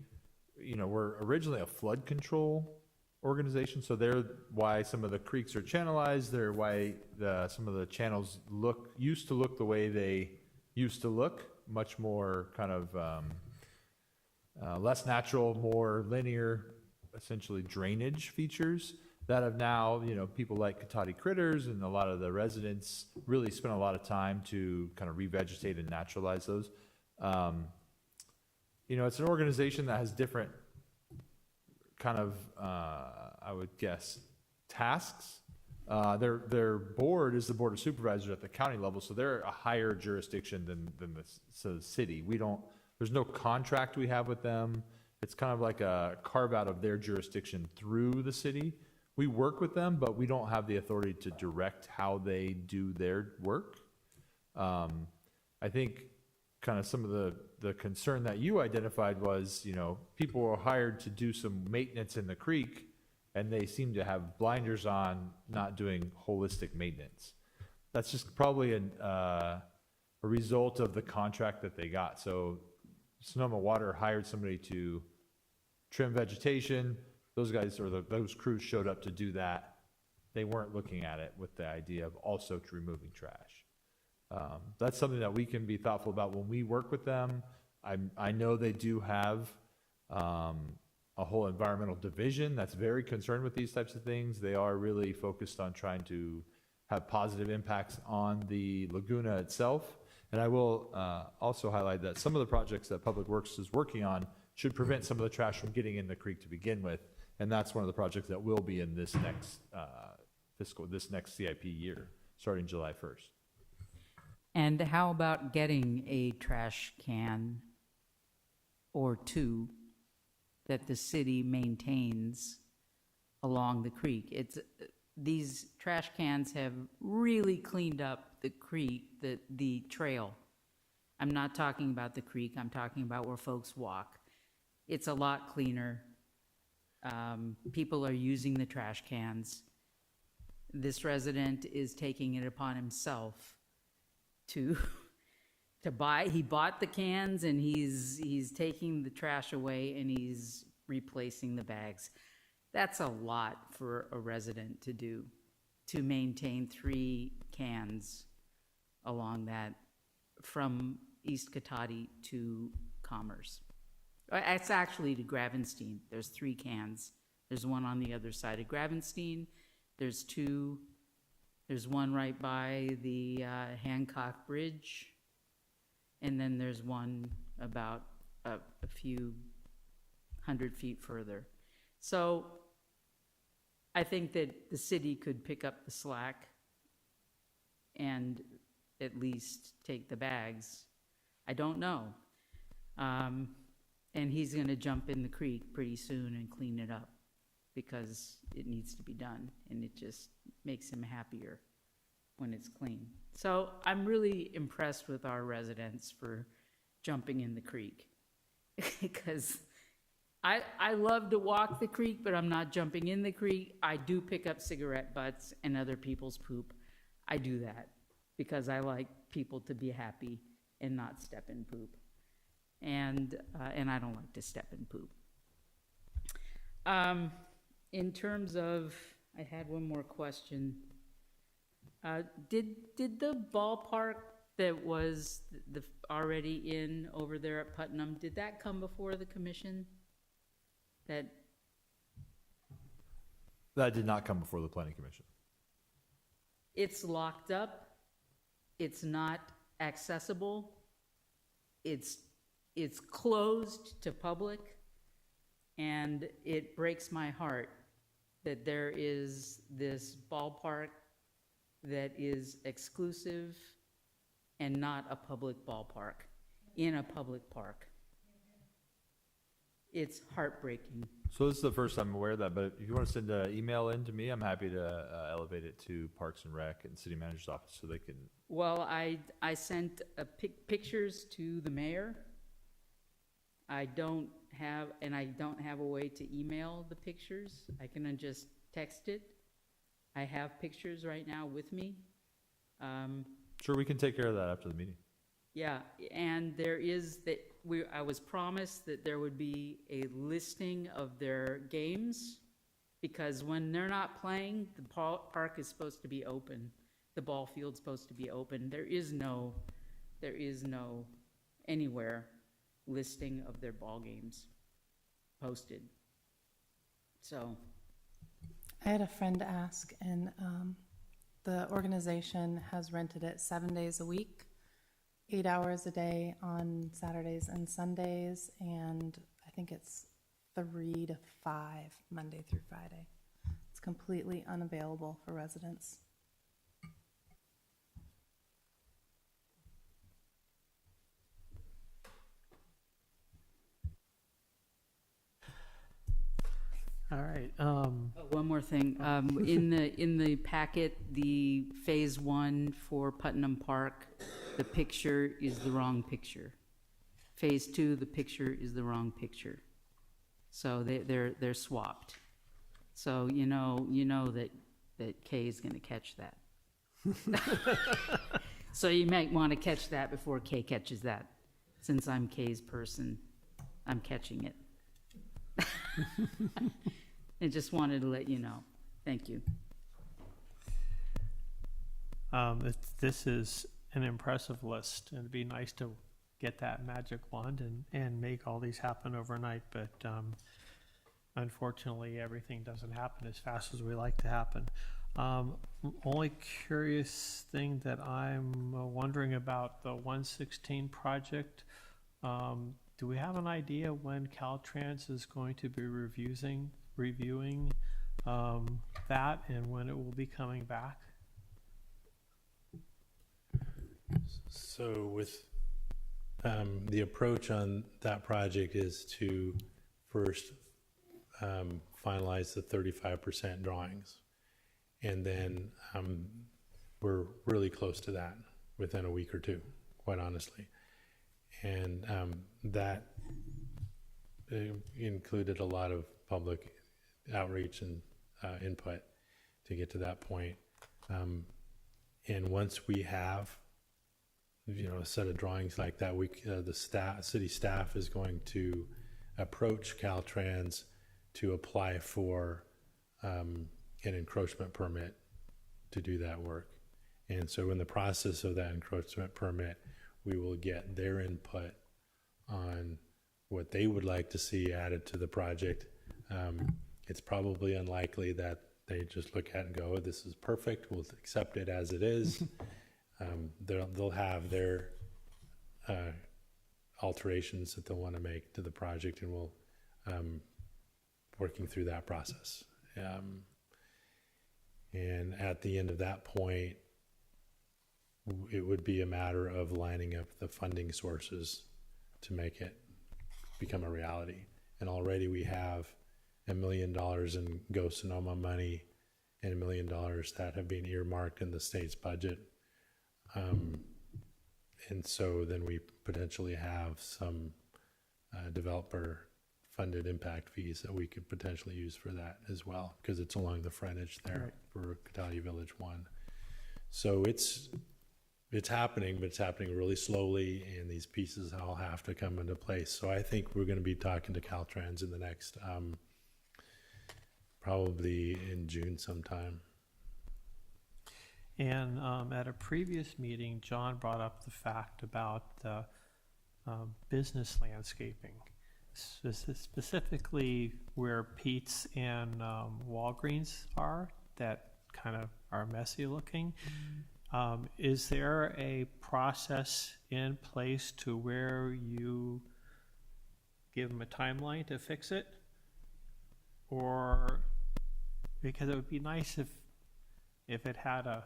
were originally a flood control organization. So they're why some of the creeks are channelized. They're why some of the channels used to look the way they used to look, much more kind of less natural, more linear, essentially drainage features that have now, people like Katati Critters and a lot of the residents really spent a lot of time to kind of revegetate and naturalize those. It's an organization that has different kind of, I would guess, tasks. Their board is the Board of Supervisors at the county level, so they're a higher jurisdiction than the city. There's no contract we have with them. It's kind of like a carve out of their jurisdiction through the city. We work with them, but we don't have the authority to direct how they do their work. I think kind of some of the concern that you identified was, people were hired to do some maintenance in the creek, and they seem to have blinders on, not doing holistic maintenance. That's just probably a result of the contract that they got. So Sonoma Water hired somebody to trim vegetation. Those guys or those crews showed up to do that. They weren't looking at it with the idea of also removing trash. That's something that we can be thoughtful about when we work with them. I know they do have a whole environmental division that's very concerned with these types of things. They are really focused on trying to have positive impacts on the Laguna itself. And I will also highlight that some of the projects that Public Works is working on should prevent some of the trash from getting in the creek to begin with. And that's one of the projects that will be in this next this next CIP year, starting July 1st. And how about getting a trash can or two that the city maintains along the creek? These trash cans have really cleaned up the creek, the trail. I'm not talking about the creek, I'm talking about where folks walk. It's a lot cleaner. People are using the trash cans. This resident is taking it upon himself to buy. He bought the cans and he's taking the trash away and he's replacing the bags. That's a lot for a resident to do, to maintain 3 cans along that from East Cotati to Commerce. It's actually to Gravenstein. There's 3 cans. There's one on the other side of Gravenstein. There's 2. There's one right by the Hancock Bridge. And then there's one about a few 100 feet further. So I think that the city could pick up the slack and at least take the bags. I don't know. And he's gonna jump in the creek pretty soon and clean it up because it needs to be done and it just makes him happier when it's clean. So I'm really impressed with our residents for jumping in the creek because I love to walk the creek, but I'm not jumping in the creek. I do pick up cigarette butts and other people's poop. I do that because I like people to be happy and not step in poop. And I don't like to step in poop. In terms of, I had one more question. Did the ballpark that was already in over there at Putnam, did that come before the commission? That did not come before the planning commission. it's locked up, it's not accessible, it's closed to public, and it breaks my heart that there is this ballpark that is exclusive and not a public ballpark, in a public park. It's heartbreaking. So this is the first time I'm aware of that, but if you want to send an email in to me, I'm happy to elevate it to Parks and Rec and City Manager's office so they can. Well, I sent pictures to the mayor. I don't have a way to email the pictures. I can just text it. I have pictures right now with me. Sure, we can take care of that after the meeting. Yeah, and there is I was promised that there would be a listing of their games, because when they're not playing, the park is supposed to be open. The ball field's supposed to be open. There is no anywhere listing of their ball games posted. So, I had a friend ask, and the organization has rented it 7 days a week, 8 hours a day on Saturdays and Sundays, and I think it's 3 to 5 Monday through Friday. It's completely unavailable for residents. All right. one more thing. In the packet, the phase 1 for Putnam Park, the picture is the wrong picture. Phase 2, the picture is the wrong picture. So they're swapped. So you know that Kay is going to catch that. So you might want to catch that before Kay catches that. Since I'm Kay's person, I'm catching it. I just wanted to let you know. Thank you. This is an impressive list, and it'd be nice to get that magic wand and make all these happen overnight, but unfortunately everything doesn't happen as fast as we like to happen. Only curious thing that I'm wondering about the 116 project, do we have an idea when Caltrans is going to be reviewing that, and when it will be coming back? So with the approach on that project is to first finalize the 35% drawings. And then we're really close to that within a week or two, quite honestly. And that included a lot of public outreach and input to get to that point. And once we have, a set of drawings like that, the city staff is going to approach Caltrans to apply for an encroachment permit to do that work. And so in the process of that encroachment permit, we will get their input on what they would like to see added to the project. It's probably unlikely that they just look at it and go, oh, this is perfect, we'll accept it as it is. They'll have their alterations that they'll want to make to the project, and we'll working through that process. And at the end of that point, it would be a matter of lining up the funding sources to make it become a reality. And already we have $1 million in Go Sonoma money and $1 million that have been earmarked in the state's budget. And so then we potentially have some developer funded impact fees that we could potentially use for that as well, because it's along the frontage there for Cotati Village 1. So it's happening, but it's happening really slowly, and these pieces all have to come into place. So I think we're going to be talking to Caltrans in the next, probably in June sometime. And at a previous meeting, John brought up the fact about the business landscaping, specifically where Pete's and Walgreens are, that kind of are messy looking. Is there a process in place to where you give them a timeline to fix it? Or, because it would be nice if it had a,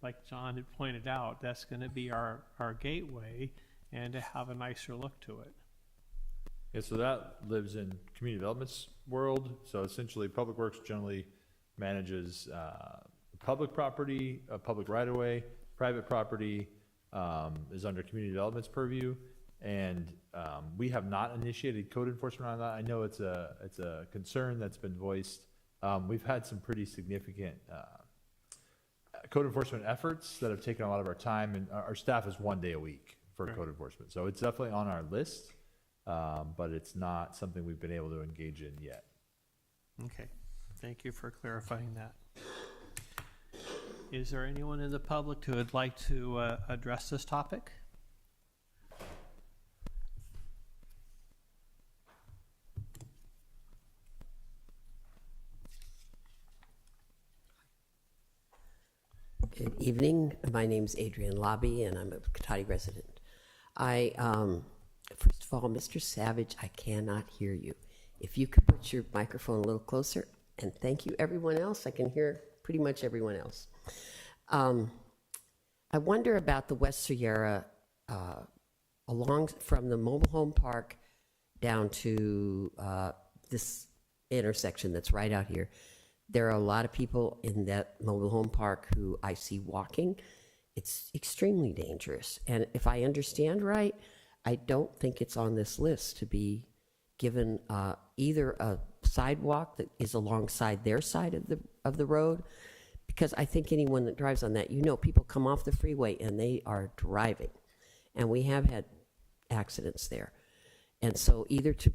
like John had pointed out, that's going to be our gateway, and to have a nicer look to it. Yeah, so that lives in community development's world. So essentially, Public Works generally manages public property, public right-of-way. Private property is under community development's purview, and we have not initiated code enforcement on that. I know it's a concern that's been voiced. We've had some pretty significant code enforcement efforts that have taken a lot of our time, and our staff is 1 day a week for code enforcement. So it's definitely on our list, but it's not something we've been able to engage in yet. Okay, thank you for clarifying that. Is there anyone in the public who would like to address this topic? Good evening. My name's Adrienne Lobby, and I'm a Cotati resident. First of all, Mr. Savage, I cannot hear you. If you could put your microphone a little closer, and thank you, everyone else. I can hear pretty much everyone else. I wonder about the West Sierra, along from the mobile home park down to this intersection that's right out here. There are a lot of people in that mobile home park who I see walking. It's extremely dangerous. And if I understand right, I don't think it's on this list to be given either a sidewalk that is alongside their side of the road, because I think anyone that drives on that, people come off the freeway and they are driving. And we have had accidents there. And so either to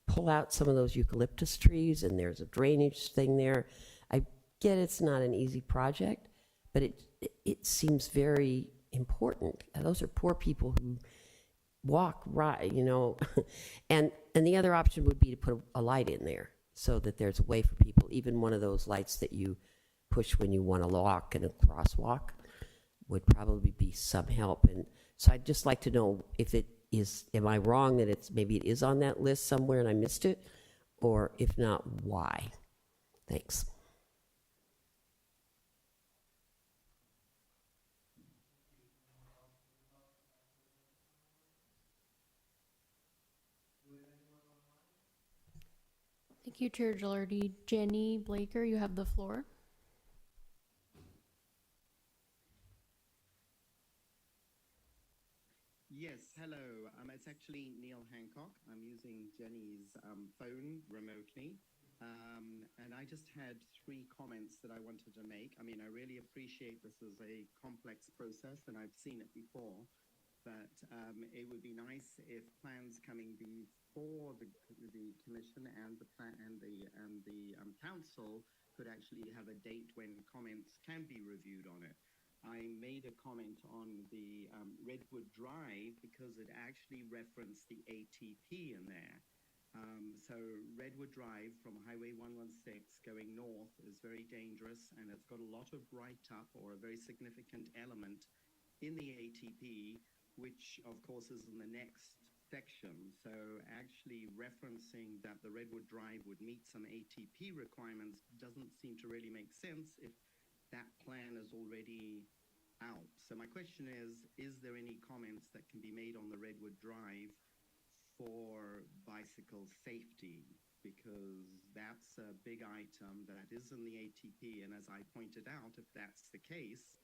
pull out some of those eucalyptus trees, and there's a drainage thing there. I get it's not an easy project, but it seems very important. Those are poor people who walk right, and the other option would be to put a light in there so that there's a way for people, even one of those lights that you push when you want to walk in a crosswalk would probably be some help. And so I'd just like to know if it is, am I wrong that maybe it is on that list somewhere and I missed it? Or if not, why? Thanks. Thank you, Chair Gilardi. Jenny Blaker, you have the floor. Yes, hello. It's actually Neil Hancock. I'm using Jenny's phone remotely. And I just had 3 comments that I wanted to make. I mean, I really appreciate this is a complex process, and I've seen it before. But it would be nice if plans coming before the commission and the council could actually have a date when comments can be reviewed on it. I made a comment on the Redwood Drive because it actually referenced the ATP in there. So Redwood Drive from Highway 116 going north is very dangerous, and it's got a lot of write-up or a very significant element in the ATP, which of course is in the next section. So actually referencing that the Redwood Drive would meet some ATP requirements doesn't seem to really make sense if that plan is already out. So my question is there any comments that can be made on the Redwood Drive for bicycle safety? Because that's a big item that is in the ATP, and as I pointed out, if that's the case,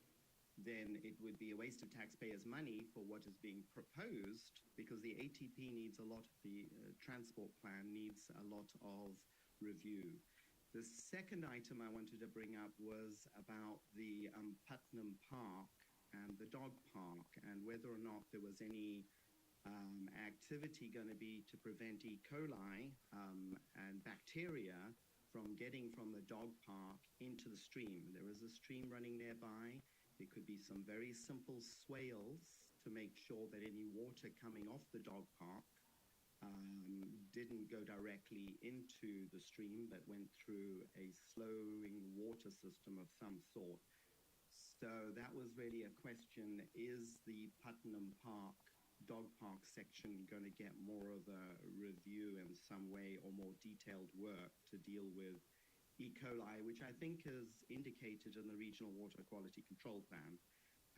then it would be a waste of taxpayers' money for what is being proposed, because the ATP needs a lot, the transport plan needs a lot of review. The second item I wanted to bring up was about the Putnam Park and the dog park, and whether or not there was any activity going to be to prevent E. coli and bacteria from getting from the dog park into the stream. There is a stream running nearby. There could be some very simple swales to make sure that any water coming off the dog park didn't go directly into the stream, but went through a slowing water system of some sort. So that was really a question: is the Putnam Park dog park section going to get more of a review in some way, or more detailed work to deal with E. coli, which I think is indicated in the Regional Water Quality Control Plan?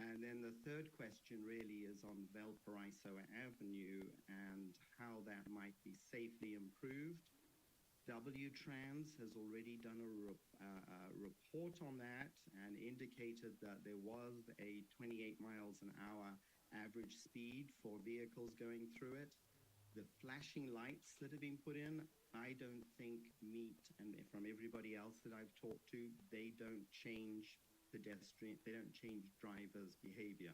And then the third question really is on Valparaiso Avenue and how that might be safely improved. W-Trans has already done a report on that and indicated that there was a 28 miles an hour average speed for vehicles going through it. The flashing lights that have been put in, I don't think meet, and from everybody else that I've talked to, they don't change pedestrian, they don't change drivers' behavior.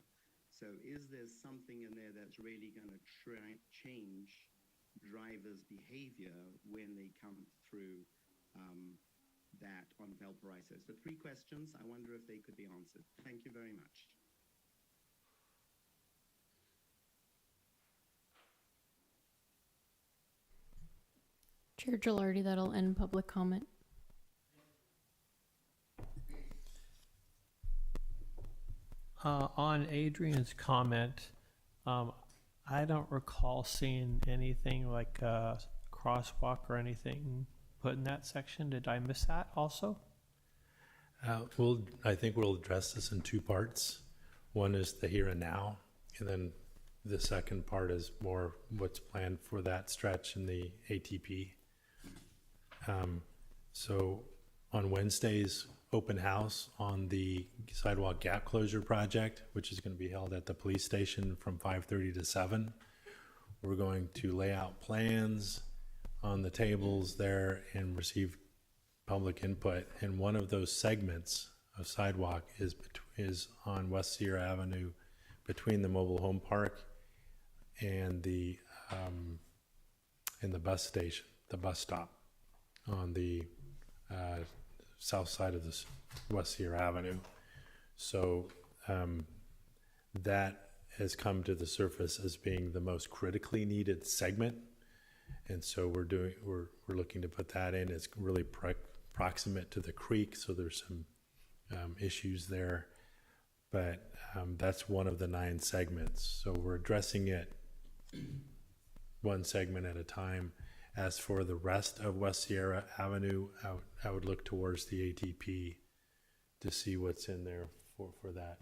So is there something in there that's really going to change drivers' behavior when they come through that on Valparaiso? So 3 questions. I wonder if they could be answered. Thank you very much. Chair Gilardi, that'll end public comment. On Adrian's comment, I don't recall seeing anything like a crosswalk or anything put in that section. Did I miss that also? I think we'll address this in 2 parts. One is the here and now, and then the second part is more what's planned for that stretch in the ATP. So on Wednesday's open house on the sidewalk gap closure project, which is going to be held at the police station from 5:30 to 7, we're going to lay out plans on the tables there and receive public input. And one of those segments of sidewalk is on West Sierra Avenue between the mobile home park and the bus station, the bus stop on the south side of this West Sierra Avenue. So that has come to the surface as being the most critically needed segment, and so we're looking to put that in. It's really proximate to the creek, so there's some issues there, but that's one of the 9 segments. So we're addressing it one segment at a time. As for the rest of West Sierra Avenue, I would look towards the ATP to see what's in there for that.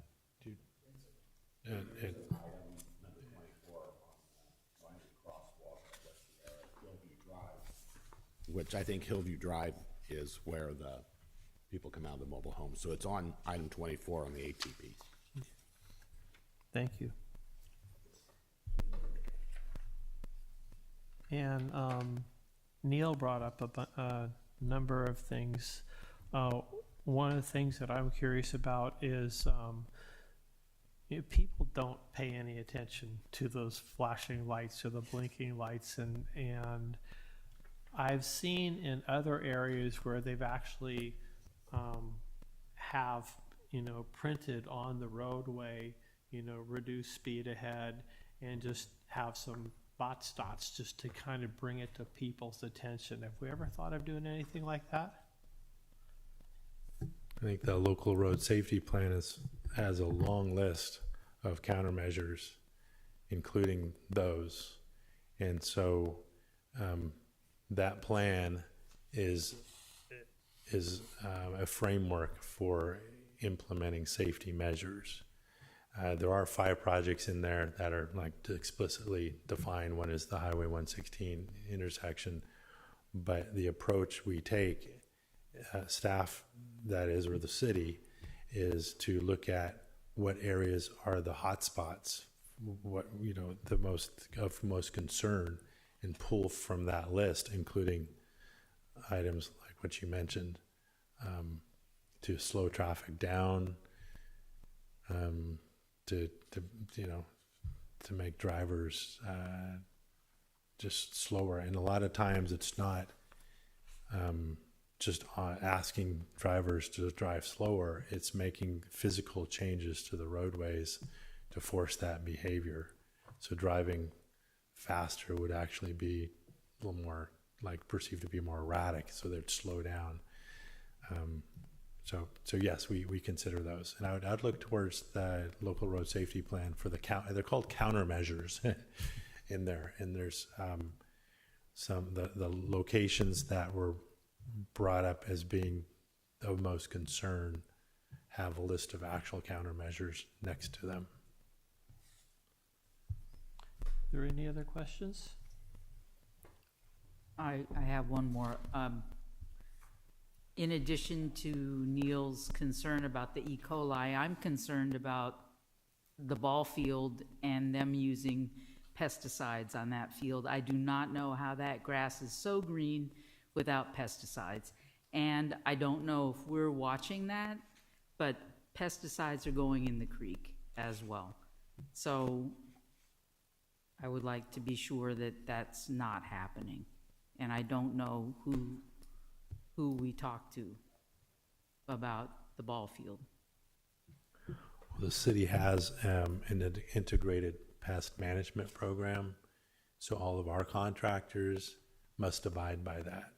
Which I think Hillview Drive is where the people come out of the mobile home. So it's on item 24 on the ATP. Thank you. And Neil brought up number of things. One of the things that I'm curious about is people don't pay any attention to those flashing lights or the blinking lights, and I've seen in other areas where they've actually have printed on the roadway, reduce speed ahead, and just have some bot dots just to kind of bring it to people's attention. Have we ever thought of doing anything like that? I think the local road safety plan has a long list of countermeasures, including those. And so that plan is a framework for implementing safety measures. There are 5 projects in there that are like to explicitly define. One is the Highway 116 intersection, but the approach we take, staff that is, or the city, is to look at what areas are the hot spots, what the most concern, and pull from that list, including items like what you mentioned, to slow traffic down, to make drivers just slower. And a lot of times it's not just asking drivers to drive slower, it's making physical changes to the roadways to force that behavior. So driving faster would actually be a little more perceived to be more erratic, so they'd slow down. So yes, we consider those, and I'd look towards the local road safety plan for they're called countermeasures in there, and there's the locations that were brought up as being of most concern have a list of actual countermeasures next to them. Are there any other questions? I have one more. In addition to Neil's concern about the E. coli, I'm concerned about the ball field and them using pesticides on that field. I do not know how that grass is so green without pesticides. And I don't know if we're watching that, but pesticides are going in the creek as well. So I would like to be sure that that's not happening. And I don't know who we talk to about the ball field. Well, the city has an integrated pest management program, so all of our contractors must abide by that.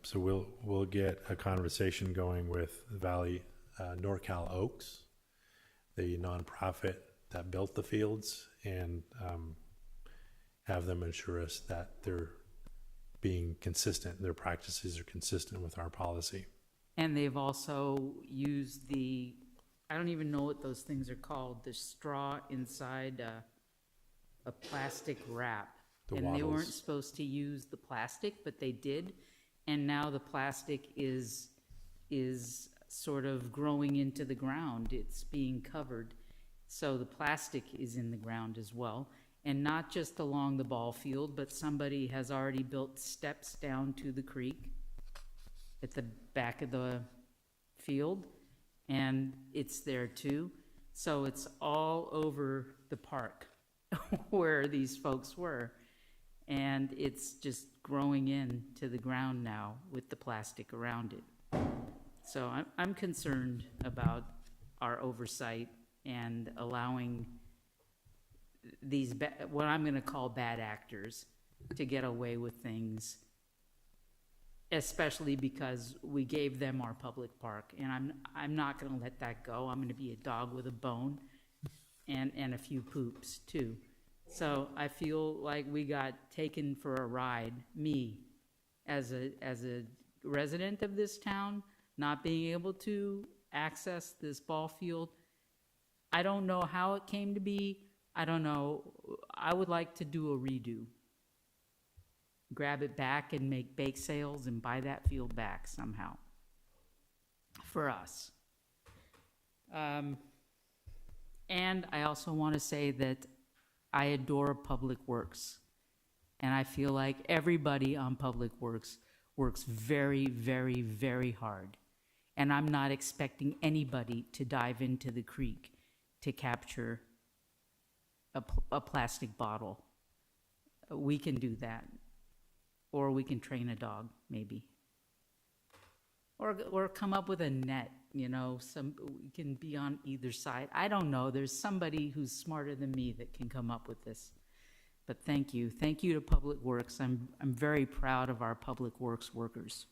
So we'll get a conversation going with Valley NorCal Oaks, the nonprofit that built the fields, and have them assure us that they're being consistent, their practices are consistent with our policy. And they've also used I don't even know what those things are called, the straw inside a plastic wrap. The And they weren't wattles. supposed to use the plastic, but they did. And now the plastic is sort of growing into the ground. It's being covered. So the plastic is in the ground as well. And not just along the ball field, but somebody has already built steps down to the creek at the back of the field, and it's there too. So it's all over the park where these folks were. And it's just growing into the ground now with the plastic around it. So I'm concerned about our oversight and allowing these, what I'm gonna call bad actors, to get away with things, especially because we gave them our public park, and I'm not gonna let that go. I'm gonna be a dog with a bone and a few poops too. So I feel like we got taken for a ride, me, as a resident of this town, not being able to access this ball field. I don't know how it came to be. I don't know. I would like to do a redo. Grab it back and make bake sales and buy that field back somehow for us. And I also want to say that I adore Public Works. And I feel like everybody on Public Works works very, very, very hard. And I'm not expecting anybody to dive into the creek to capture a plastic bottle. We can do that. Or we can train a dog, maybe. Or come up with a net, we can be on either side. I don't know, there's somebody who's smarter than me that can come up with this. But thank you to Public Works. I'm very proud of our Public Works workers.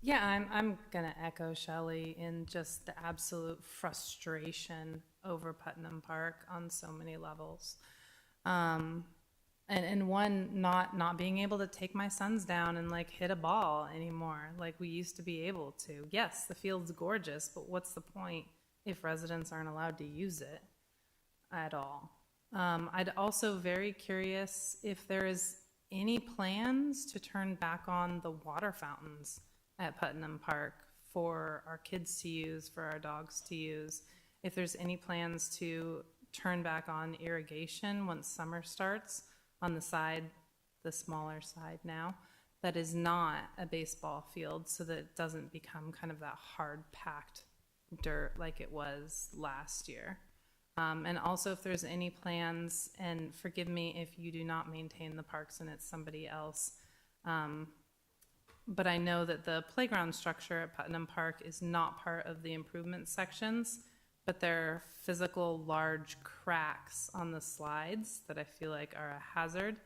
Yeah, I'm gonna echo Shelley in just the absolute frustration over Putnam Park on so many levels. And one, not being able to take my sons down and like hit a ball anymore, like we used to be able to. Yes, the field's gorgeous, but what's the point if residents aren't allowed to use it at all? I'd also very curious if there is any plans to turn back on the water fountains at Putnam Park for our kids to use, for our dogs to use. If there's any plans to turn back on irrigation once summer starts on the side, the smaller side now, that is not a baseball field, so that it doesn't become kind of that hard packed dirt like it was last year. And also if there's any plans, and forgive me if you do not maintain the parks and it's somebody else, but I know that the playground structure at Putnam Park is not part of the improvement sections, but there are physical large cracks on the slides that I feel like are a hazard,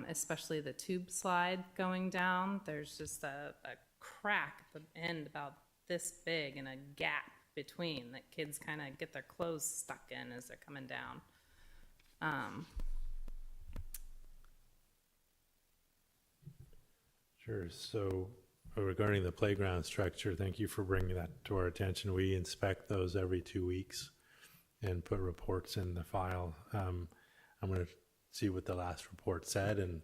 especially the tube slide going down. There's just a crack at the end about this big and a gap between that kids kind of get their clothes stuck in as they're coming down. Sure. So regarding the playground structure, thank you for bringing that to our attention. We inspect those every 2 weeks and put reports in the file. I'm going to see what the last report said and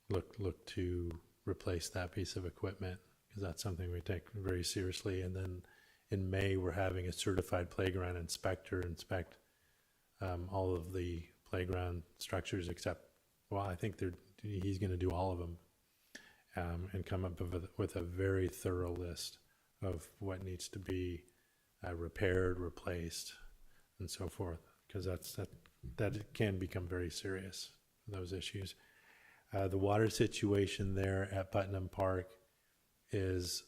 look to replace that piece of equipment, because that's something we take very seriously. And then in May, we're having a certified playground inspector inspect all of the playground structures except, well, I think he's going to do all of them and come up with a very thorough list of what needs to be repaired, replaced, and so forth, because that can become very serious, those issues. The water situation there at Putnam Park is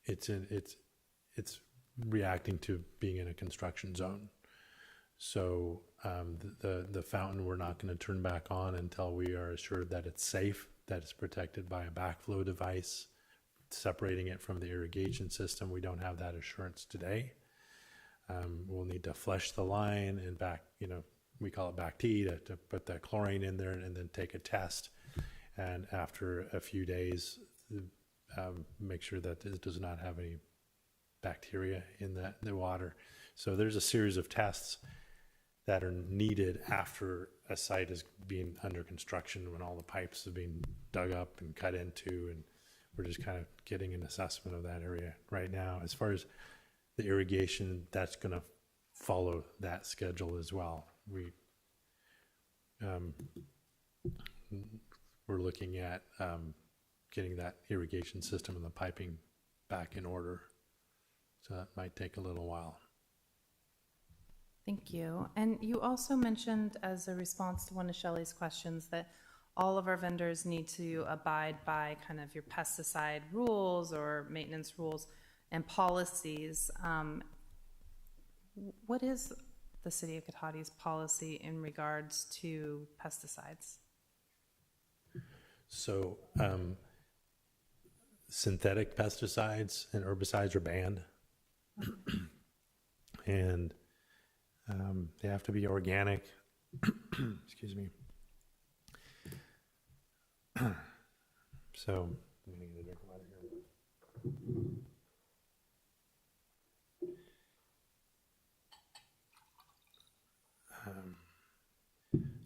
it's reacting to being in a construction zone. So the fountain we're not going to turn back on until we are assured that it's safe, that it's protected by a backflow device, separating it from the irrigation system. We don't have that assurance today. We'll need to flush the line and we call it back T to put the chlorine in there and then take a test. And after a few days, make sure that it does not have any bacteria in the water. So there's a series of tests that are needed after a site is being under construction, when all the pipes have been dug up and cut into, and we're just kind of getting an assessment of that area right now. As far as the irrigation, that's going to follow that schedule as well. We're looking at getting that irrigation system and the piping back in order. So that might take a little while. Thank you. And you also mentioned, as a response to one of Shelley's questions, that all of our vendors need to abide by kind of your pesticide rules or maintenance rules and policies. What is the City of Cotati's policy in regards to pesticides? So synthetic pesticides and herbicides are banned. And they have to be organic. Excuse me. So I'm gonna get a drink of water here.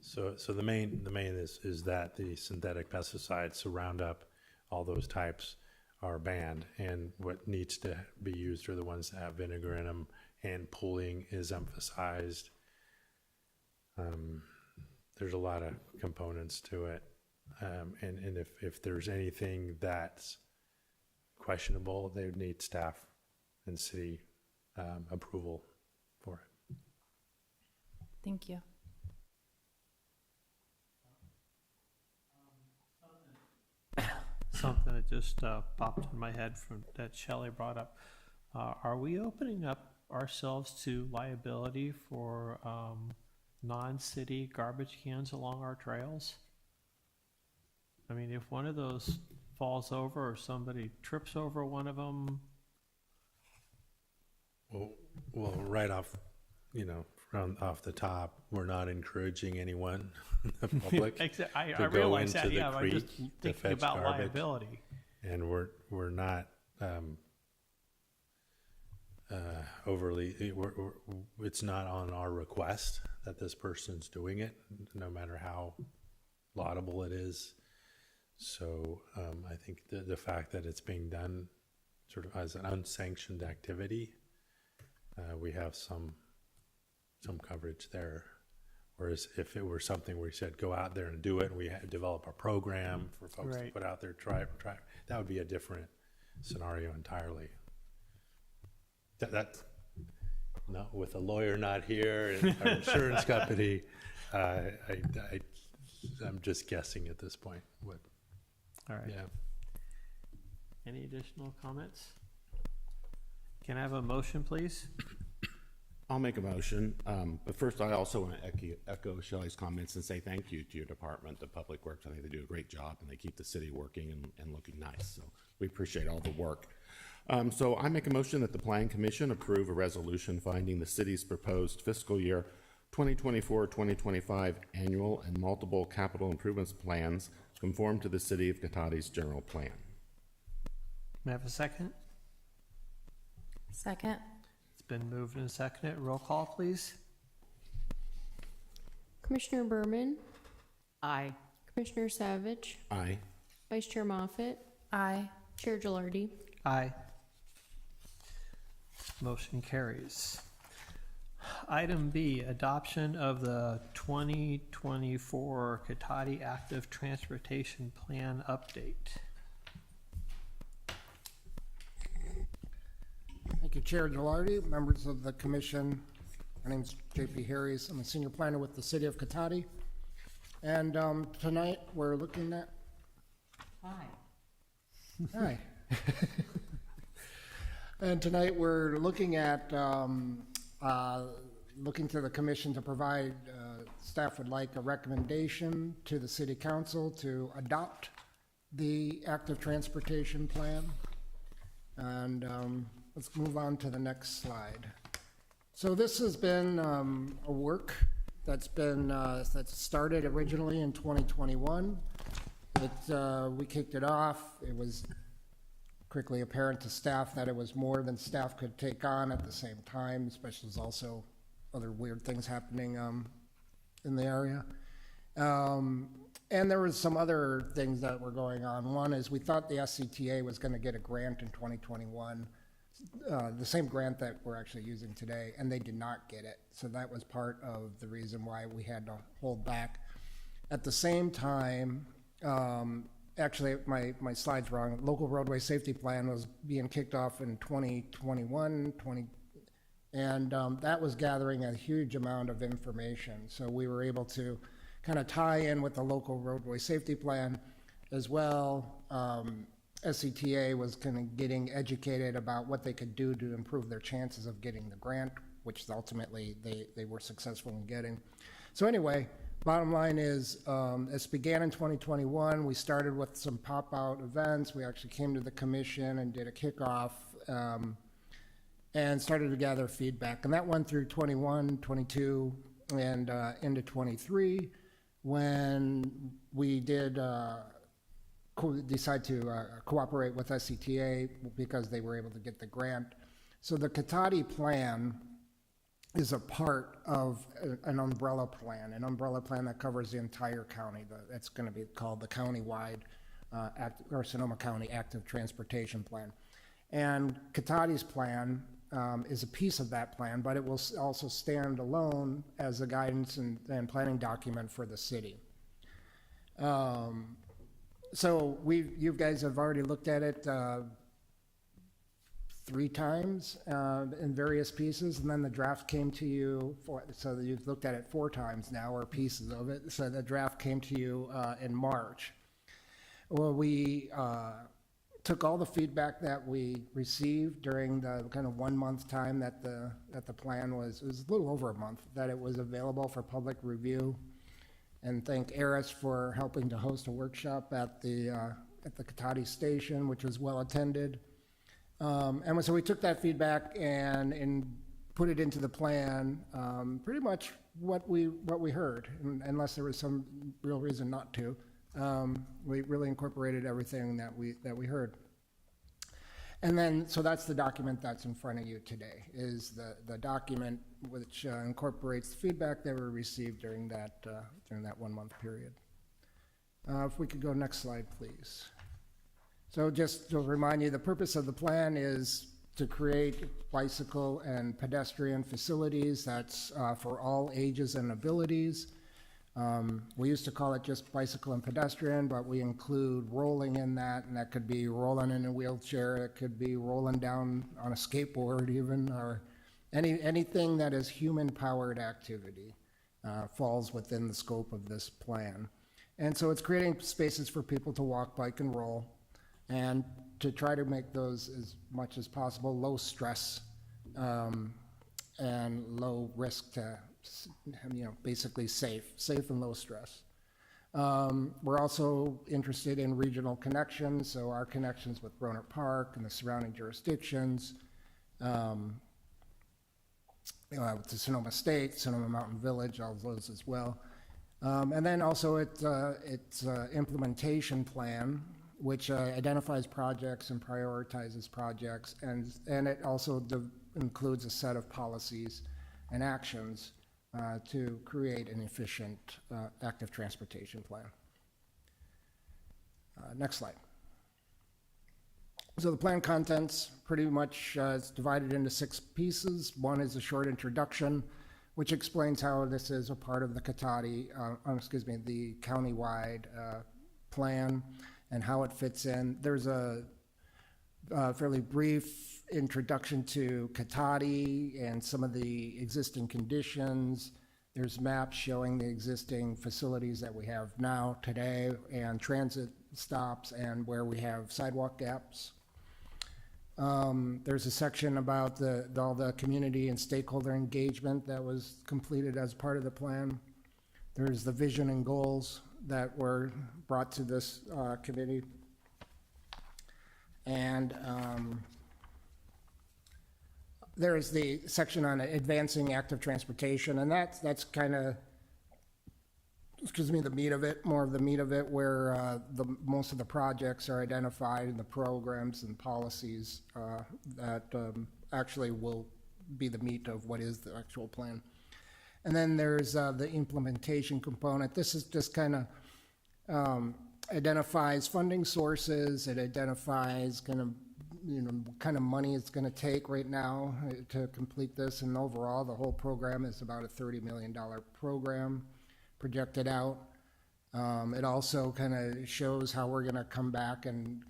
So the main is that the synthetic pesticides, so Roundup, all those types are banned, and what needs to be used are the ones that have vinegar in them, and pulling is emphasized. There's a lot of components to it. And if there's anything that's questionable, they would need staff and city approval for it. Thank you. Something that just popped in my head from that Shelley brought up. Are we opening up ourselves to liability for non-city garbage cans along our trails? I mean, if one of those falls over or somebody trips over one of them, Well, right off, off the top, we're not encouraging anyone in the public I to go realize into that, the yeah, I'm creek just to thinking fetch about garbage. liability. And we're not overly, it's not on our request that this person's doing it, no matter how laudable it is. So I think the fact that it's being done sort of as an unsanctioned activity, we have some coverage there. Whereas if it were something where we said, go out there and do it, and we develop a program for folks to Right. put out there, try, that would be a different scenario entirely. That not with a lawyer not here and our insurance company, I'm just guessing at this point. What? All right. Yeah. Any additional comments? Can I have a motion, please? I'll make a motion, but first I also want to echo Shelley's comments and say thank you to your department, the Public Works. I think they do a great job and they keep the city working and looking nice. So we appreciate all the work. So I make a motion that the Plan Commission approve a resolution finding the city's proposed fiscal year 2024-2025 annual and multiple capital improvements plans conform to the City of Cotati's general plan. May I have a second? Second. It's been moved and seconded. Roll call, please. Commissioner Berman, Aye. Commissioner Savage, Aye. Vice Chair Moffett, Aye. Chair Gilardi. Aye. Motion carries. Item B, adoption of the 2024 Cotati Active Transportation Plan update. Thank you, Chair Gilardi, members of the commission. My name is J.P. Harris. I'm a senior planner with the City of Cotati. And tonight, we're looking at... Aye. Hi. And tonight, we're looking at, looking to the commission to provide, staff would like a recommendation to the city council to adopt the active transportation plan. And let's move on to the next slide. So this has been a work that's been, that started originally in 2021. We kicked it off. It was quickly apparent to staff that it was more than staff could take on at the same time, especially as also other weird things happening in the area. And there was some other things that were going on. One is we thought the SCTA was going to get a grant in 2021, the same grant that we're actually using today, and they did not get it. So that was part of the reason why we had to hold back. At the same time, actually, my slide's wrong. Local roadway safety plan was being kicked off in 2021, and that was gathering a huge amount of information. So we were able to kind of tie in with the local roadway safety plan as well. SCTA was kind of getting educated about what they could do to improve their chances of getting the grant, which ultimately they were successful in getting. So anyway, bottom line is, this began in 2021. We started with some pop-out events. We actually came to the commission and did a kickoff and started to gather feedback. And that went through 21, 22, and into 23 when we did decide to cooperate with SCTA because they were able to get the grant. So the Cotati plan is a part of an umbrella plan that covers the entire county. That's going to be called the countywide Sonoma County Active Transportation Plan. And Cotati's plan is a piece of that plan, but it will also stand alone as a guidance and planning document for the city. So you guys have already looked at it 3 times in various pieces, and then the draft came to you, so that you've looked at it 4 times now, or pieces of it. So the draft came to you in March. Well, we took all the feedback that we received during the kind of 1 month time that the plan was, it was a little over a month, that it was available for public review. And thank Eris for helping to host a workshop at the Cotati station, which was well attended. And so we took that feedback and put it into the plan, pretty much what we heard, unless there was some real reason not to. We really incorporated everything that we heard. And then, so that's the document that's in front of you today, is the document which incorporates the feedback that we received during that 1 month period. If we could go next slide, please. So just to remind you, the purpose of the plan is to create bicycle and pedestrian facilities that's for all ages and abilities. We used to call it just bicycle and pedestrian, but we include rolling in that, and that could be rolling in a wheelchair, it could be rolling down on a skateboard even, or anything that is human-powered activity falls within the scope of this plan. And so it's creating spaces for people to walk, bike, and roll, and to try to make those as much as possible low stress and low risk to, basically safe and low stress. We're also interested in regional connections, so our connections with Rohnert Park and the surrounding jurisdictions, with the Sonoma State, Sonoma Mountain Village, all those as well. And then also its implementation plan, which identifies projects and prioritizes projects, and it also includes a set of policies and actions to create an efficient active transportation plan. Next slide. So the plan contents pretty much is divided into 6 pieces. One is a short introduction, which explains how this is a part of the Cotati, the countywide plan and how it fits in. There's a fairly brief introduction to Cotati and some of the existing conditions. There's maps showing the existing facilities that we have now today and transit stops and where we have sidewalk gaps. There's a section about all the community and stakeholder engagement that was completed as part of the plan. There's the vision and goals that were brought to this committee. And there is the section on advancing active transportation, and that's kind of, the meat of it, more of the meat of it, where most of the projects are identified in the programs and policies that actually will be the meat of what is the actual plan. And then there's the implementation component. This is just kind of identifies funding sources. It identifies what kind of money it's going to take right now to complete this. And overall, the whole program is about a $30 million program projected out. It also kind of shows how we're going to come back and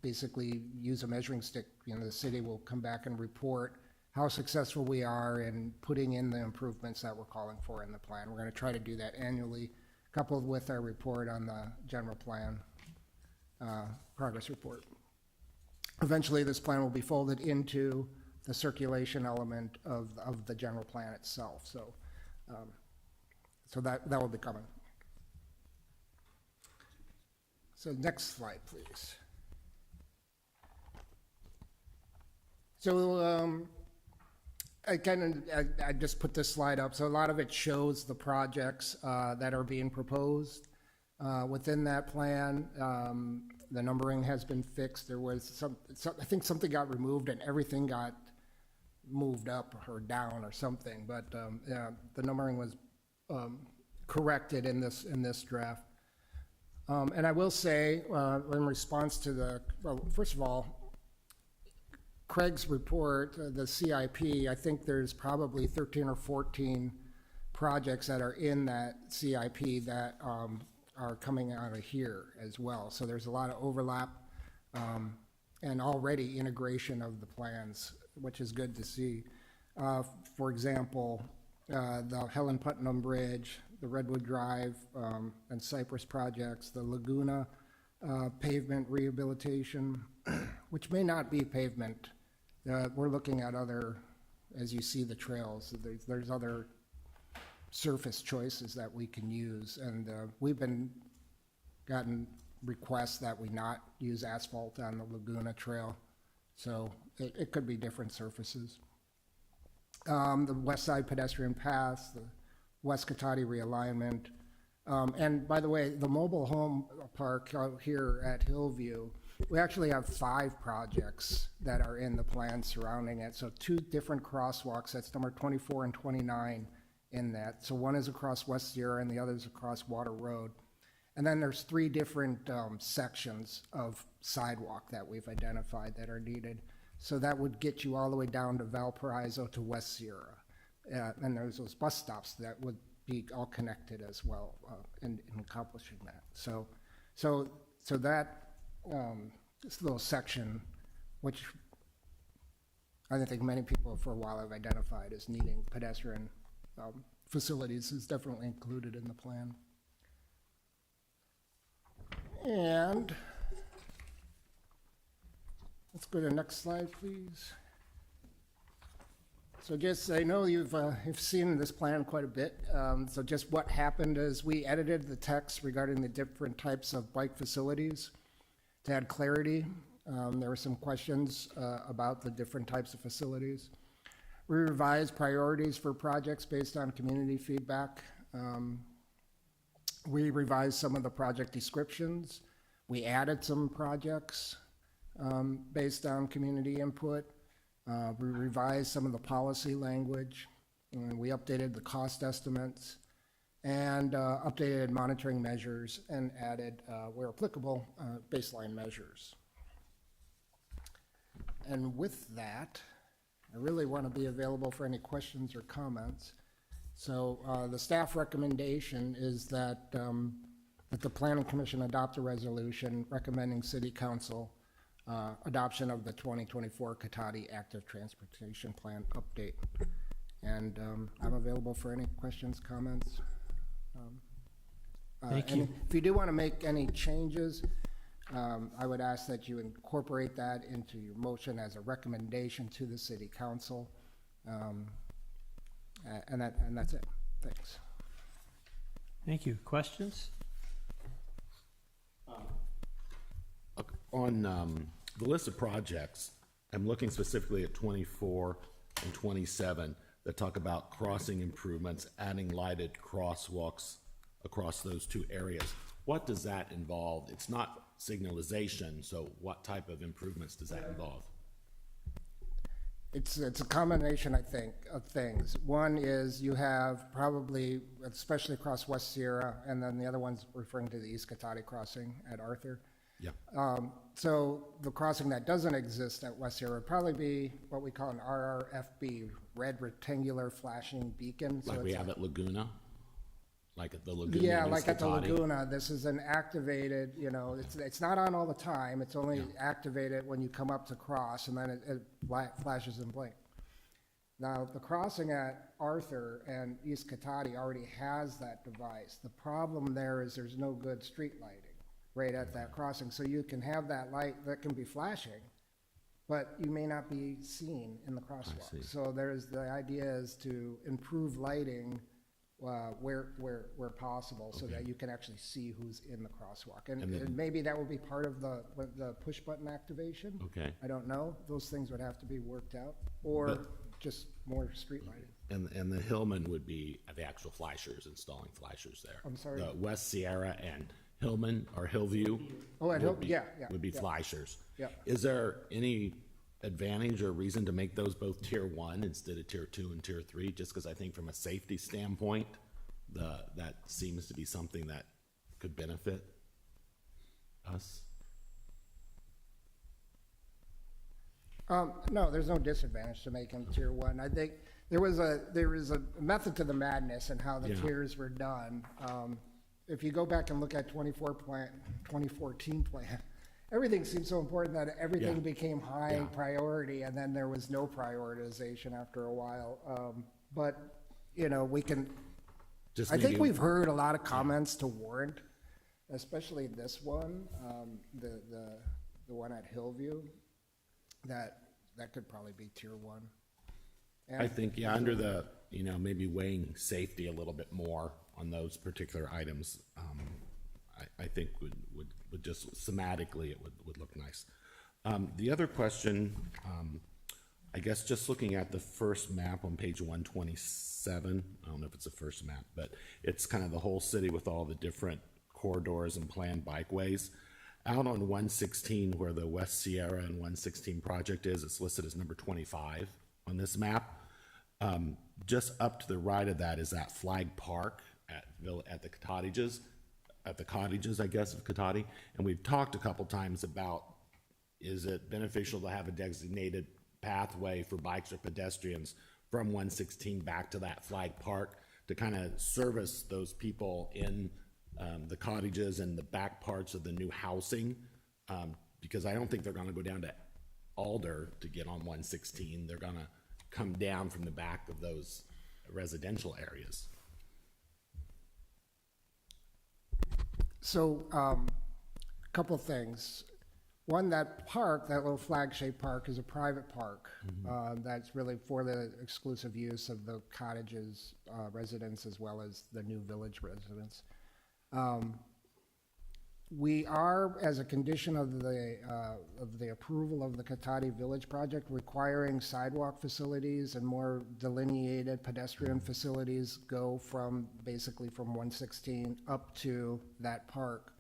basically use a measuring stick. The city will come back and report how successful we are in putting in the improvements that we're calling for in the plan. We're going to try to do that annually, coupled with our report on the general plan progress report. Eventually, this plan will be folded into the circulation element of the general plan itself. So that will be coming. So next slide, please. So I just put this slide up. So a lot of it shows the projects that are being proposed within that plan. The numbering has been fixed. There was I think something got removed and everything got moved up or down or something. But the numbering was corrected in this draft. And I will say, in response to first of all, Craig's report, the CIP, I think there's probably 13 or 14 projects that are in that CIP that are coming out of here as well. So there's a lot of overlap and already integration of the plans, which is good to see. For example, the Helen Putnam Bridge, the Redwood Drive and Cypress projects, the Laguna pavement rehabilitation, which may not be pavement. We're looking at other, as you see the trails, there's other surface choices that we can use. And we've gotten requests that we not use asphalt on the Laguna Trail. So it could be different surfaces. The West Side pedestrian paths, the West Cotati realignment. And by the way, the mobile home park out here at Hillview, we actually have 5 projects that are in the plan surrounding it. So 2 different crosswalks, that's number 24 and 29 in that. So one is across West Sierra and the other is across Water Road. And then there's 3 different sections of sidewalk that we've identified that are needed. So that would get you all the way down to Valparaiso to West Sierra. And there's those bus stops that would be all connected as well in accomplishing that. So that this little section, which I think many people for a while have identified as needing pedestrian facilities, is definitely included in the plan. And let's go to the next slide, please. So just, I know you've seen this plan quite a bit. So just what happened is we edited the text regarding the different types of bike facilities to add clarity. There were some questions about the different types of facilities. We revised priorities for projects based on community feedback. We revised some of the project descriptions. We added some projects based on community input. We revised some of the policy language. We updated the cost estimates and updated monitoring measures and added, where applicable, baseline measures. And with that, I really want to be available for any questions or comments. So the staff recommendation is that the Planning Commission adopt a resolution recommending City Council adoption of the 2024 Cotati Active Transportation Plan update. And I'm available for any questions, comments. Thank you. If you do want to make any changes, I would ask that you incorporate that into your motion as a recommendation to the City Council. And that's it. Thanks. Thank you. Questions? On the list of projects, I'm looking specifically at 24 and 27 that talk about crossing improvements, adding lighted crosswalks across those 2 areas. What does that involve? It's not signalization, so what type of improvements does that involve? It's a combination, I think, of things. One is you have probably, especially across West Sierra, and then the other one's referring to the East Cotati crossing at Arthur. Yeah. So the crossing that doesn't exist at West Sierra would probably be what we call an RRFB, red rectangular flashing beacon. So Like we it's have at Laguna? Like at the Laguna? yeah, in like at the Scotati? Laguna, this is an activated, it's not on all the time. It's only activated when you come up to cross, and then it flashes and blinks. Now, the crossing at Arthur and East Cotati already has that device. The problem there is there's no good street lighting right at that crossing. So you can have that light that can be flashing, but you may not be seen in the crosswalk. So the idea is to improve lighting where possible, so that you can actually see who's in the crosswalk. And maybe that will be part of the push button activation. Okay. I don't know. Those things would have to be worked out, or just more street lighting. And the Hillman would be the actual flashers, installing flashers there. I'm sorry? The West Sierra and Hillman or Hillview. Oh, at would be- yeah. Would be yeah. flashers. Yeah. Is there any advantage or reason to make those both tier 1 instead of tier 2 and tier 3? Just because I think from a safety standpoint, that seems to be something that could benefit us. No, there's no disadvantage to making tier one. I think there was a method to the madness in how the tiers were done. If you go back and look at 2014 plan, everything seemed so important that everything became high priority, and then there was no prioritization after a while. But, you know, we can, Just I think maybe- we've heard a lot of comments to warrant, especially this one, the one at Hillview, that could probably be tier one. I think, yeah, under the, you know, maybe weighing safety a little bit more on those particular items, I think would just thematically, it would look nice. The other question, I guess just looking at the first map on page 127, I don't know if it's the first map, but it's kind of the whole city with all the different corridors and planned bikeways. Out on 116, where the West Sierra and 116 project is, it's listed as number 25 on this map. Just up to the right of that is that flag park at the cottages, I guess, of Cotati. And we've talked a couple times about, is it beneficial to have a designated pathway for bikes or pedestrians from 116 back to that flag park to kind of service those people in the cottages and the back parts of the new housing, because I don't think they're gonna go down to Alder to get on 116. They're gonna come down from the back of those residential areas. So, a couple things. One, that park, that little flag-shaped park, is a private park. That's really for the exclusive use of the cottages residents as well as the new village residents. We are, as a condition of the approval of the Cotati Village project, requiring sidewalk facilities and more delineated pedestrian facilities go from, basically from 116 up to that park.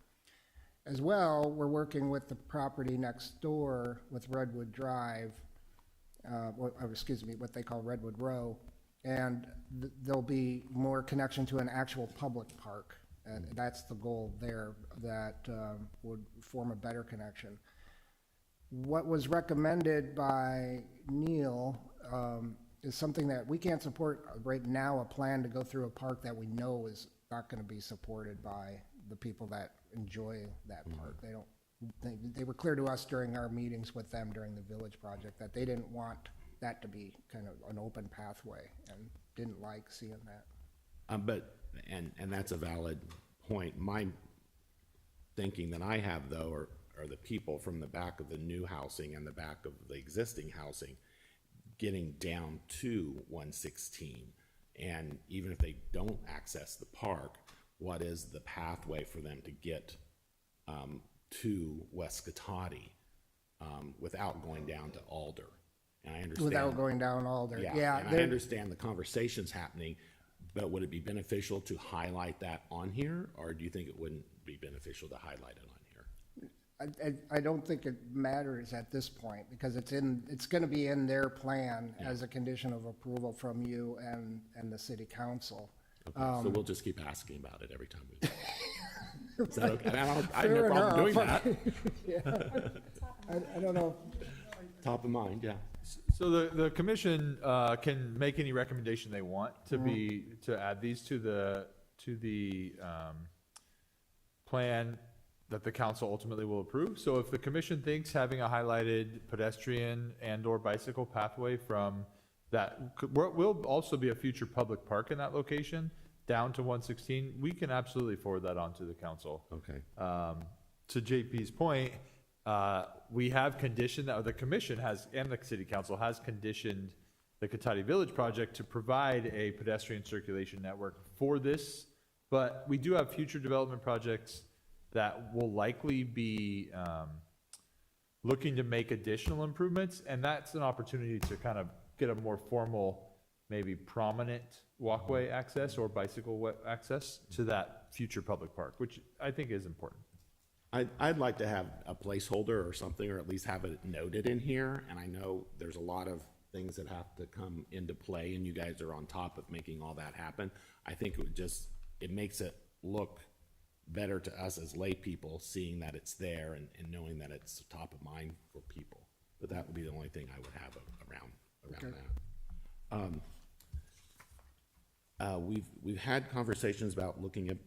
As well, we're working with the property next door with Redwood Drive, what they call Redwood Row, and there'll be more connection to an actual public park. And that's the goal there, that would form a better connection. What was recommended by Neil is something that we can't support right now, a plan to go through a park that we know is not going to be supported by the people that enjoy that park. They were clear to us during our meetings with them during the village project that they didn't want that to be kind of an open pathway and didn't like seeing that. And that's a valid point. My thinking that I have, though, are the people from the back of the new housing and the back of the existing housing getting down to 116. And even if they don't access the park, what is the pathway for them to get to West Cotati without going down to Alder? And I understand. Without going down Alder. Yeah, and I understand the conversations happening, but would it be beneficial to highlight that on here, or do you think it wouldn't be beneficial to highlight it on here? I don't think it matters at this point, because it's gonna be in their plan as a condition of approval from you and the city council. Okay, so we'll just keep asking about it every time we. Is that okay? I have Fair no problem doing enough. that. I don't know. Top of mind, yeah. So the commission can make any recommendation they want to add these to the plan that the council ultimately will approve. So if the commission thinks having a highlighted pedestrian and/or bicycle pathway from that will also be a future public park in that location down to 116, we can absolutely forward that on to the council. Okay. To JP's point, we have conditioned that, or the commission has, and the city council has conditioned the Cotati Village project to provide a pedestrian circulation network for this, but we do have future development projects that will likely be looking to make additional improvements, and that's an opportunity to kind of get a more formal, maybe prominent walkway access or bicycle access to that future public park, which I think is important. I'd like to have a placeholder or something, or at least have it noted in here, and I know there's a lot of things that have to come into play, and you guys are on top of making all that happen. I think it makes it look better to us as lay people, seeing that it's there and knowing that it's top of mind for people. but that would be the only thing I would have around Okay. that. We've had conversations about looking at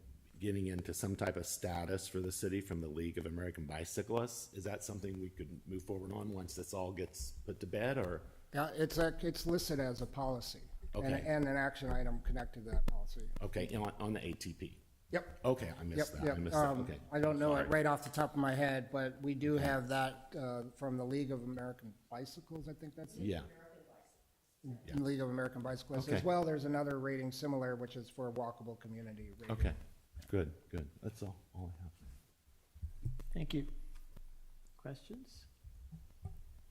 getting into some type of status for the city from the League of American Bicyclists. Is that something we could move forward on once this all gets put to bed, or? Yeah, it's listed as a policy. Okay. And an action item connected to that policy. Okay, on the ATP? Yep. Okay, I Yep, missed that. I yep. missed that, okay. I don't know it Sorry. right off the top of my head, but we do have that, from the League of American Bicycles, I think that's it. Yeah, League of American Bicyclists. As Okay. well, there's another rating similar, which is for walkable community rating. okay, good. That's all I have. Thank you. Questions?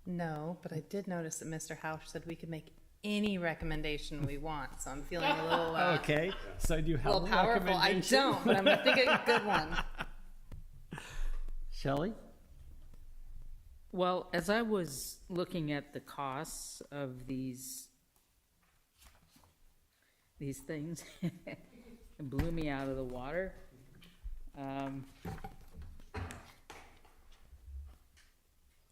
No, but I did notice that Mr. House said we could make any recommendation we want, so I'm feeling a little, Okay, so do you a have a little powerful. I recommendation? don't, but I'm thinking a good one. Shelley? Well, as I was looking at the costs of these things, it blew me out of the water.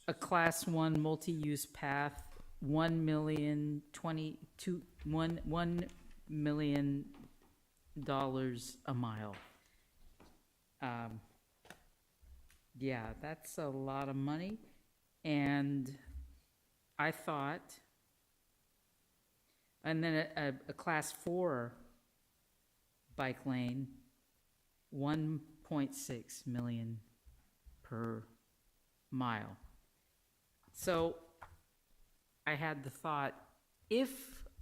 A class 1 multi-use path, $1 million a mile. Yeah, that's a lot of money. And I thought, and then a class 4 bike lane, 1.6 million per mile. So I had the thought, if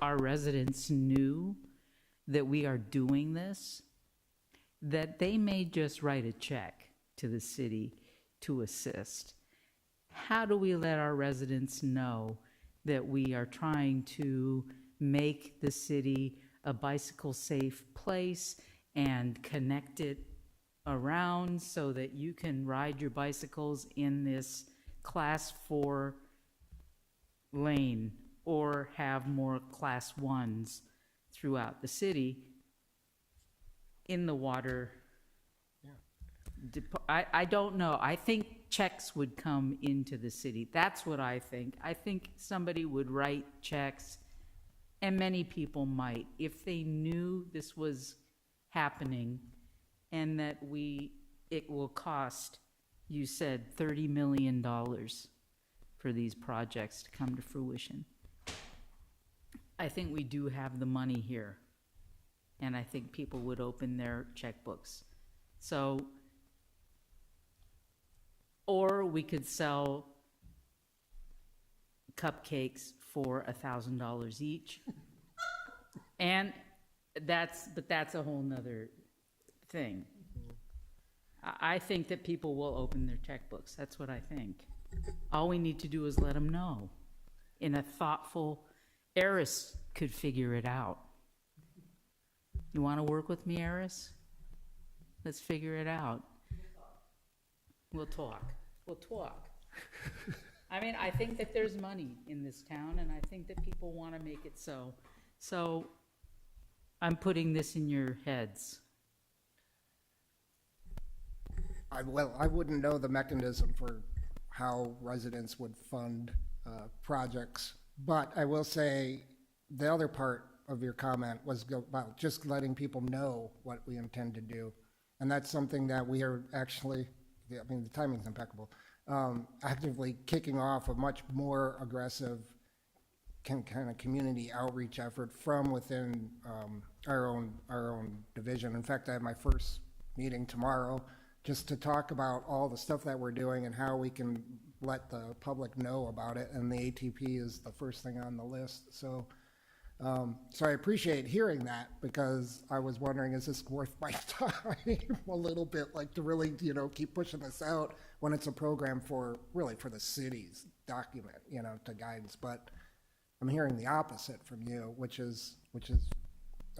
our residents knew that we are doing this, that they may just write a check to the city to assist. How do we let our residents know that we are trying to make the city a bicycle-safe place and connect it around so that you can ride your bicycles in this class 4 lane or have more class 1s throughout the city in the water? I don't know. I think checks would come into the city. That's what I think. I think somebody would write checks, and many people might, if they knew this was happening and that it will cost, you said, $30 million for these projects to come to fruition. I think we do have the money here, and I think people would open their checkbooks. So, or we could sell cupcakes for $1,000 each. And that's a whole nother thing. I think that people will open their checkbooks. That's what I think. All we need to do is let them know. In a thoughtful, Eris could figure it out. You want to work with me, Eris? Let's figure it out. We'll talk. I mean, I think that there's money in this town, and I think that people want to make it so. So I'm putting this in your heads. I wouldn't know the mechanism for how residents would fund projects, but I will say the other part of your comment was about just letting people know what we intend to do. And that's something that we are actually, I mean, the timing's impeccable, actively kicking off a much more aggressive kind of community outreach effort from within our own division. In fact, I have my first meeting tomorrow just to talk about all the stuff that we're doing and how we can let the public know about it. And the ATP is the first thing on the list. So I appreciate hearing that, because I was wondering, is this worth my time a little bit, like to really, keep pushing this out when it's a program for the city's document, to guidance. But I'm hearing the opposite from you, which is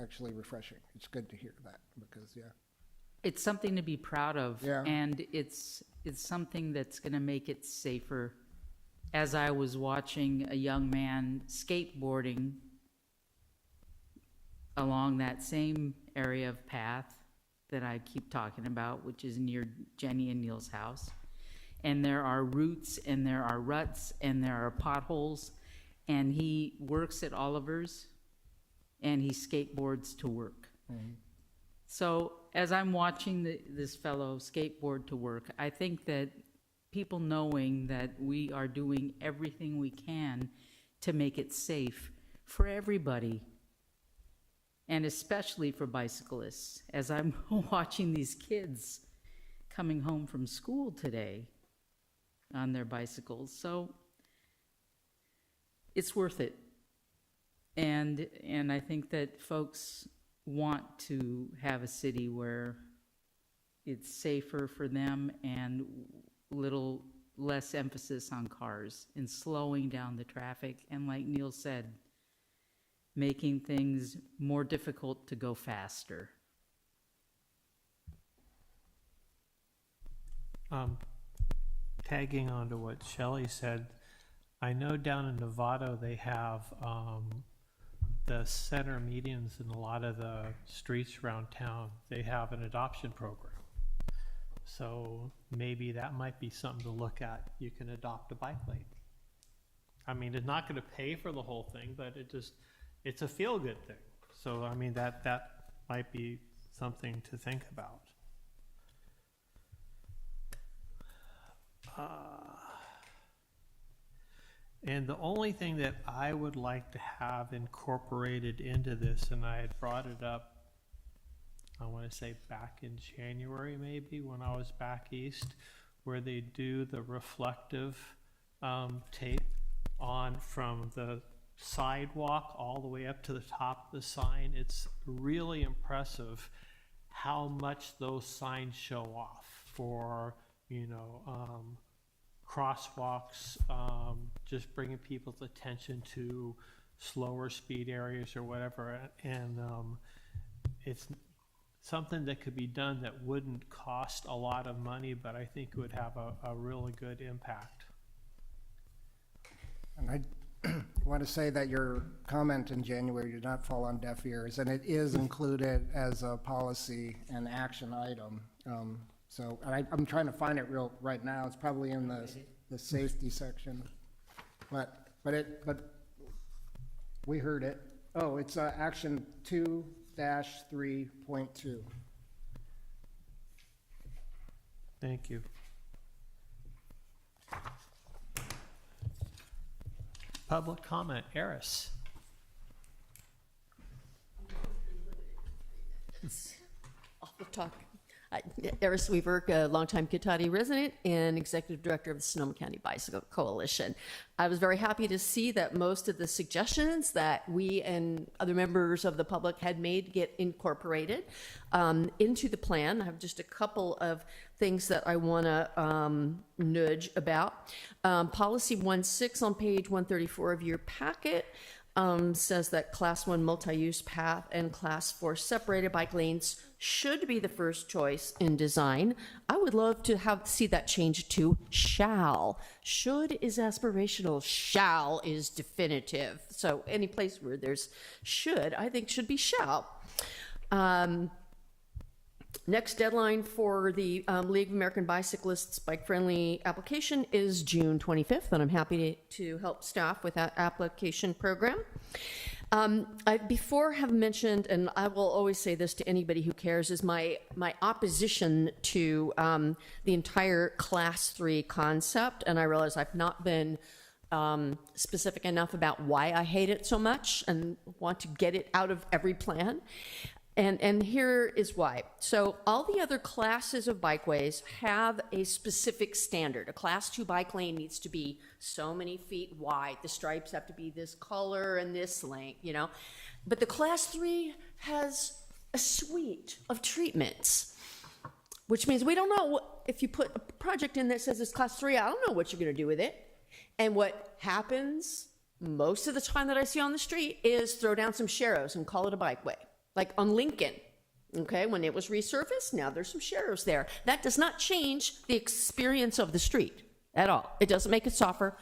actually refreshing. It's good to hear that, because, yeah. It's something to be proud of, Yeah. and it's something that's going to make it safer. As I was watching a young man skateboarding along that same area of path that I keep talking about, which is near Jenny and Neil's house, and there are roots, and there are ruts, and there are potholes, and he works at Oliver's, and he skateboards to work. So as I'm watching this fellow skateboard to work, I think that people knowing that we are doing everything we can to make it safe for everybody, and especially for bicyclists, as I'm watching these kids coming home from school today on their bicycles. So it's worth it. And I think that folks want to have a city where it's safer for them and little less emphasis on cars and slowing down the traffic. And like Neil said, making things more difficult to go faster. Tagging on to what Shelley said, I know down in Novato they have the center medians in a lot of the streets around town. They have an adoption program. So maybe that might be something to look at. You can adopt a bike lane. I mean, it's not going to pay for the whole thing, but it's a feel-good thing. So, I mean, that might be something to think about. And the only thing that I would like to have incorporated into this, and I had brought it up, I want to say back in January maybe, when I was back east, where they do the reflective tape on from the sidewalk all the way up to the top of the sign. It's really impressive how much those signs show off for, you know, crosswalks, just bringing people's attention to slower speed areas or whatever. And it's something that could be done that wouldn't cost a lot of money, but I think it would have a really good impact. And I want to say that your comment in January did not fall on deaf ears, and it is included as a policy and action item. So I'm trying to find it right now. It's probably in the safety section, but we heard it. Oh, it's action 2-3.2. Thank you. Public comment, Eris. Awful talk. Eris Weaver, a longtime Kitati resident and executive director of the Sonoma County Bicycle Coalition. I was very happy to see that most of the suggestions that we and other members of the public had made get incorporated into the plan. I have just a couple of things that I want to nudge about. Policy 1.6 on page 134 of your packet says that Class 1 multi-use path and Class 4 separated bike lanes should be the first choice in design. I would love to see that changed to shall. Should is aspirational, shall is definitive. So any place where there's should, I think should be shall. Next deadline for the League of American Bicyclists bike-friendly application is June 25th, and I'm happy to help staff with that application program. I before have mentioned, and I will always say this to anybody who cares, is my opposition to the entire Class 3 concept, and I realize I've not been specific enough about why I hate it so much and want to get it out of every plan. And here is why. So all the other classes of bikeways have a specific standard. A Class 2 bike lane needs to be so many feet wide. The stripes have to be this color and this length, you know. But the Class 3 has a suite of treatments, which means we don't know if you put a project in that says it's Class 3, I don't know what you're going to do with it. And what happens most of the time that I see on the street is throw down some sharrows and call it a bikeway. Like on Lincoln, okay, when it was resurfaced, now there's some sharrows there. That does not change the experience of the street at all. It doesn't make it softer.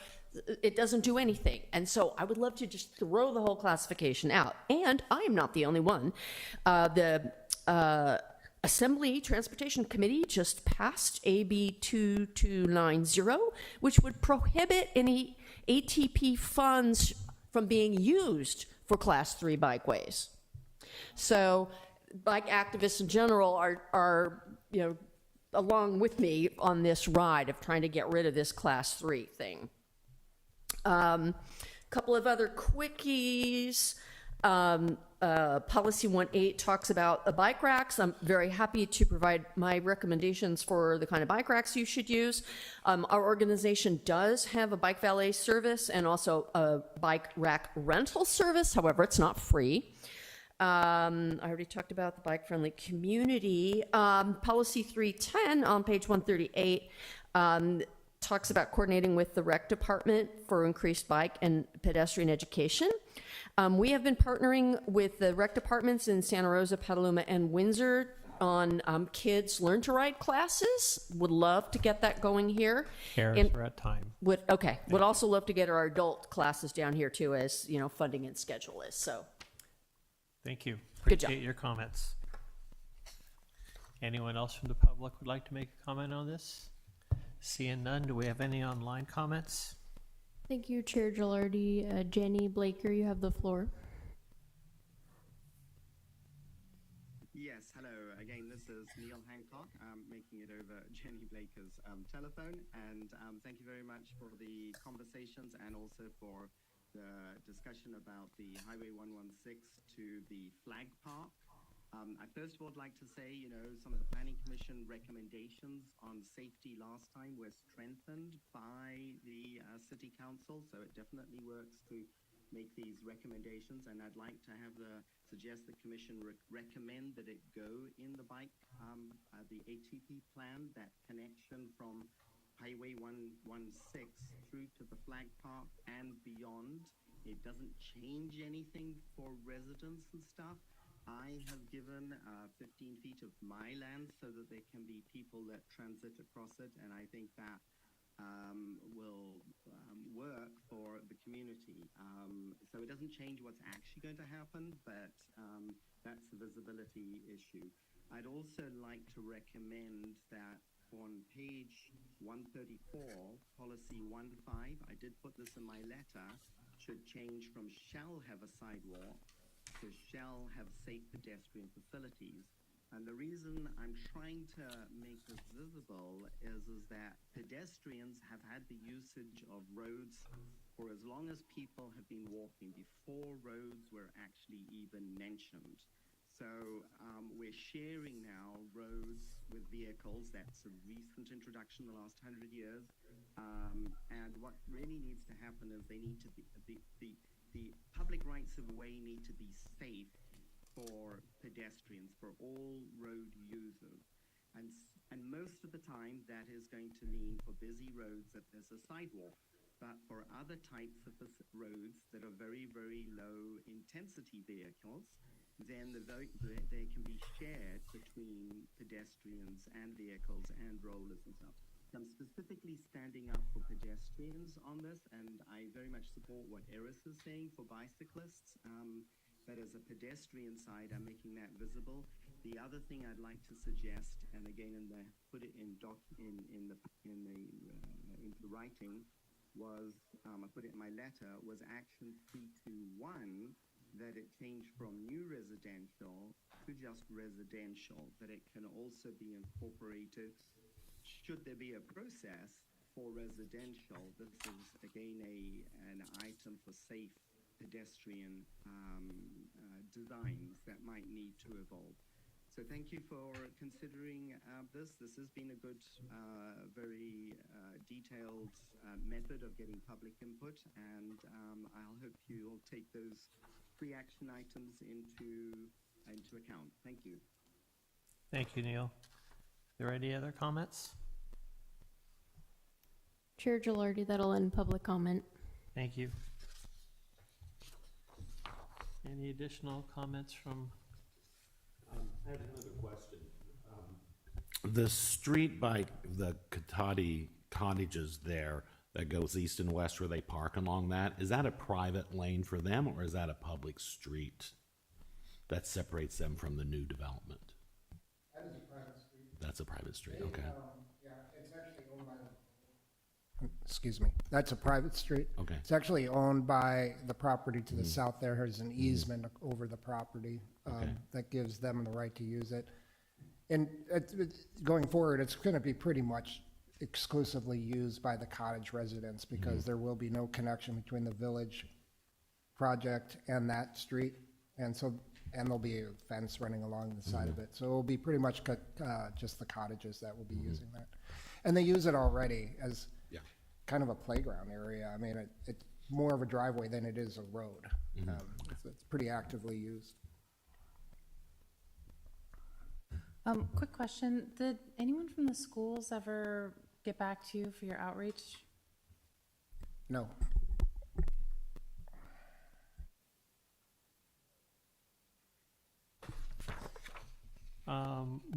It doesn't do anything. And so I would love to just throw the whole classification out. And I am not the only one. The Assembly Transportation Committee just passed AB 2290, which would prohibit any ATP funds from being used for Class 3 bikeways. So bike activists in general are along with me on this ride of trying to get rid of this Class 3 thing. Couple of other quickies. Policy 18 talks about the bike racks. I'm very happy to provide my recommendations for the kind of bike racks you should use. Our organization does have a bike valet service and also a bike rack rental service. However, it's not free. I already talked about the bike-friendly community. Policy 310 on page 138 talks about coordinating with the rec department for increased bike and pedestrian education. We have been partnering with the rec departments in Santa Rosa, Petaluma, and Windsor on kids learn to ride classes. Would love to get that going here. Harris, we're at time. Would also love to get our adult classes down here too, as funding and schedule is. So Thank you. Good job. Appreciate your comments. Anyone else from the public would like to make a comment on this? Seeing none, do we have any online comments? Thank you, Chair Gilardi. Jenny Blaker, you have the floor. Yes, hello. Again, this is Neil Hancock, making it over Jenny Blaker's telephone. And thank you very much for the conversations and also for the discussion about the Highway 116 to the flag park. I first of all would like to say, some of the Planning Commission recommendations on safety last time were strengthened by the City Council, so it definitely works to make these recommendations, and I'd like to suggest the Commission recommend that it go in the bike, the ATP plan, that connection from Highway 116 through to the flag park and beyond. It doesn't change anything for residents and stuff. I have given 15 feet of my land so that there can be people that transit across it, and I think that will work for the community. So it doesn't change what's actually going to happen, but that's the visibility issue. I'd also like to recommend that on page 134, policy 15, I did put this in my letter, should change from shall have a sidewalk to shall have safe pedestrian facilities. And the reason I'm trying to make this visible is that pedestrians have had the usage of roads for as long as people have been walking, before roads were actually even mentioned. So we're sharing now roads with vehicles. That's a recent introduction in the last 100 years. And what really needs to happen is they need to be, the public rights of way need to be safe for pedestrians, for all road users. And most of the time that is going to mean for busy roads that there's a sidewalk. But for other types of roads that are very, very low intensity vehicles, then they can be shared between pedestrians and vehicles and rollers and stuff. So I'm specifically standing up for pedestrians on this, and I very much support what Eris is saying for bicyclists. But as a pedestrian side, I'm making that visible. The other thing I'd like to suggest, and again, put it in the writing, was I put it in my letter, was action 321, that it changed from new residential to just residential, that it can also be incorporated should there be a process for residential. This is again an item for safe pedestrian designs that might need to evolve. So thank you for considering this. This has been a good, very detailed method of getting public input, and I'll hope you'll take those 3 action items into account. Thank you. Thank you, Neil. Are there any other comments? Chair Gilardi, that'll end public comment. Thank you. Any additional comments from? I have another question. The street by the Katati cottages there that goes east and west where they park along that, is that a private lane for them, or is that a public street that separates them from the new development? I That's a private street, okay. Yeah, it's actually owned by the. Excuse me, that's a private street. Okay. It's actually owned by the property to the south there. There's an easement over the property Okay. that gives them the right to use it. And going forward, it's going to be pretty much exclusively used by the cottage residents because there will be no connection between the village project and that street. And so, and there'll be a fence running along the side of it. So it'll be pretty much just the cottages that will be using that. And they use it already as Yeah. kind of a playground area. I mean, it's more of a driveway than it is a road. It's pretty actively used. Quick question, did anyone from the schools ever get back to you for your outreach? No.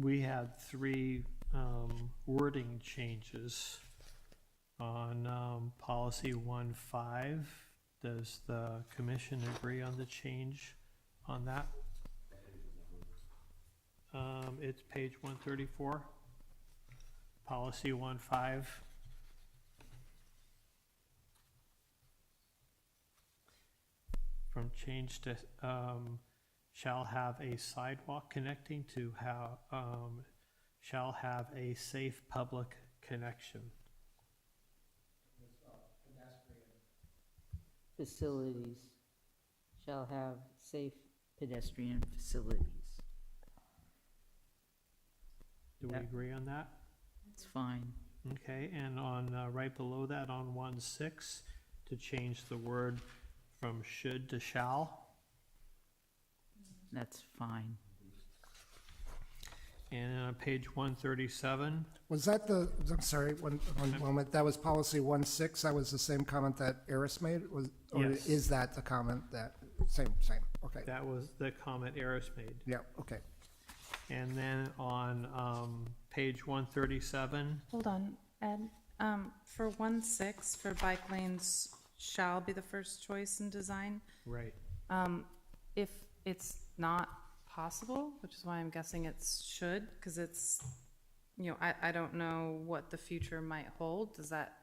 We had three wording changes on policy 1.5. Does the commission agree on the change on that? It's page 134, policy 1.5. From change to shall have a sidewalk connecting to how shall have a safe public connection. Facilities shall have safe pedestrian facilities. Do we Yep. agree on that? It's fine. Okay, and on, right below that, on 1.6, to change the word from should to shall. That's fine. And on page 137, Was that I'm sorry, one moment, that was policy 1.6, that was the same comment that Eris made? Or Yes. is that the comment that, same, okay, that was the comment Eris made. yeah, okay. And then on page 137, Hold on, Ed, for 1.6, for bike lanes shall be the first choice in design. right, If it's not possible, which is why I'm guessing it's should, because it's, you know, I don't know what the future might hold. Does that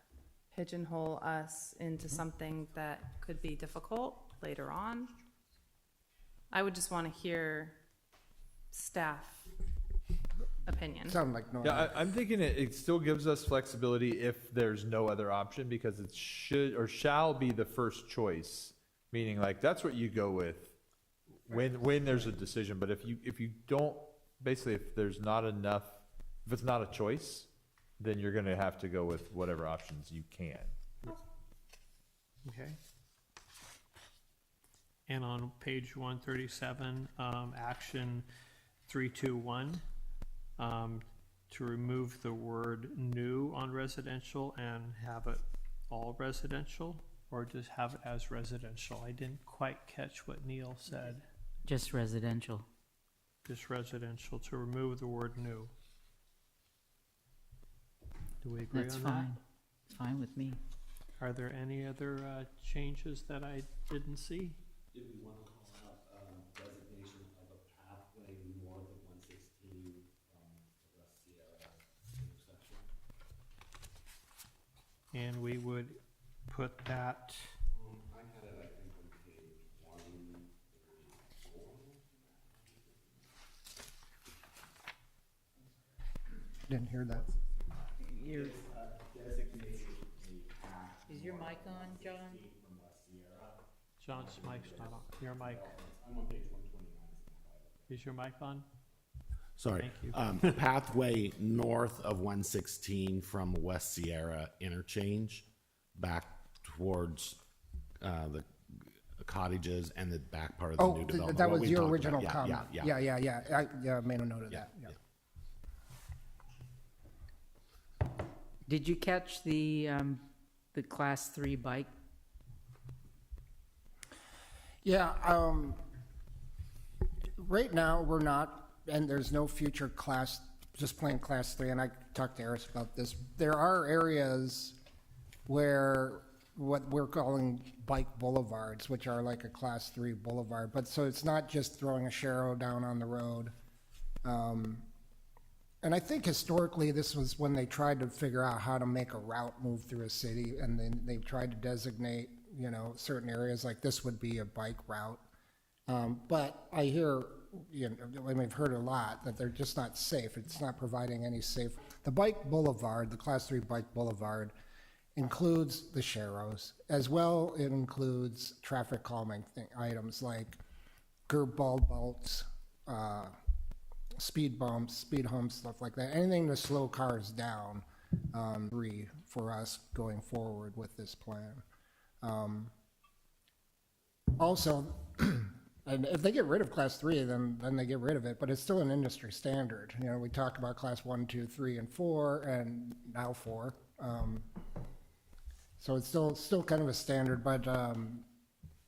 pigeonhole us into something that could be difficult later on? I would just want to hear staff opinion. Sound like no. Yeah, I'm thinking it still gives us flexibility if there's no other option, because it should or shall be the first choice, meaning like that's what you go with when there's a decision. But if you don't, basically, if there's not enough, if it's not a choice, then you're gonna have to go with whatever options you can. okay. And on page 137, action 321, to remove the word new on residential and have it all residential, or just have it as residential. I didn't quite catch what Neil said. Just residential. Just residential, to remove the word new. Do we agree on that? That's fine. It's fine with me. Are there any other changes that I didn't see? Did we want to call out designation of a pathway north of 116 from the West Sierra intersection? And we would put that, I had it, I think, on page 134. Didn't hear that. Your, Designated a path is your mic on, John? from West Sierra. John's mic's not on. Your mic, I'm on page 129. is your mic on? Sorry. Thank you. Pathway north of 116 from West Sierra interchange back towards the cottages and the back part of the Oh, new development. that what was we your talked original about. comment. Yeah. I made a note of that, yeah. Did you catch the class 3 bike? Yeah, right now, we're not, and there's no future class, just plain class 3, and I talked to Eris about this. There are areas where what we're calling bike boulevards, which are like a class 3 boulevard, but so it's not just throwing a Sharrow down on the road. and I think historically this was when they tried to figure out how to make a route move through a city, and then they tried to designate, you know, certain areas, like this would be a bike route. But I hear, you know, and we've heard a lot, that they're just not safe. It's not providing any safe. The bike boulevard, the Class 3 bike boulevard, includes the Sharrows. As well, it includes traffic calming items like curb bulb bolts, speed bumps, speed humps, stuff like that. Anything to slow cars down, for us going forward with this plan. Also, and if they get rid of Class 3, then they get rid of it, but it's still an industry standard. You know, we talked about Class 1, 2, 3, and 4, and now 4. So it's still kind of a standard, but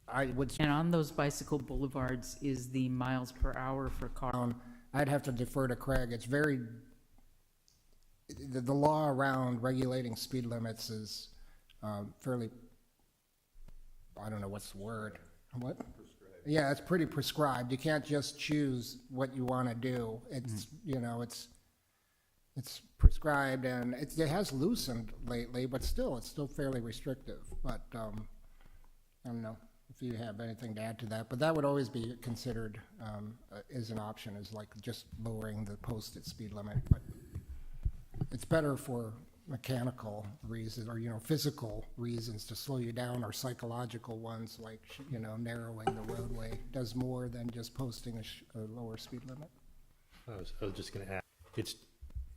I would, And on those bicycle boulevards is the miles per hour for cars. I'd have to defer to Craig. It's very, the law around regulating speed limits is fairly, I don't know what's the word. What? Yeah, it's pretty prescribed. You can't just choose what you want to do. It's, you know, it's prescribed, and it has loosened lately, but still, it's still fairly restrictive. But I don't know if you have anything to add to that, but that would always be considered as an option, is like just lowering the posted speed limit. But it's better for mechanical reasons, or, you know, physical reasons to slow you down, or psychological ones like, you know, narrowing the roadway does more than just posting a lower speed limit. I was just gonna add, it's,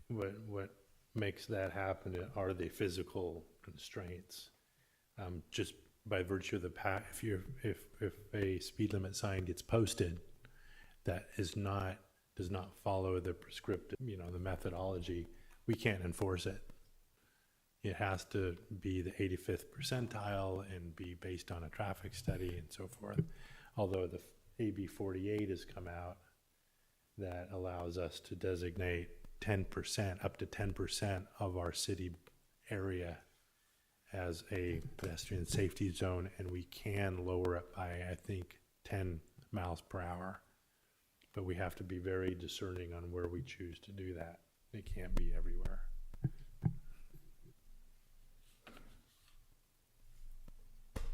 what makes that happen are the physical constraints. Just by virtue of the if a speed limit sign gets posted that does not follow the prescriptive, you know, the methodology, we can't enforce it. It has to be the 85th percentile and be based on a traffic study and so forth. Although the AB 48 has come out that allows us to designate 10%, up to 10% of our city area as a pedestrian safety zone, and we can lower it by, I think, 10 miles per hour. But we have to be very discerning on where we choose to do that. It can't be everywhere.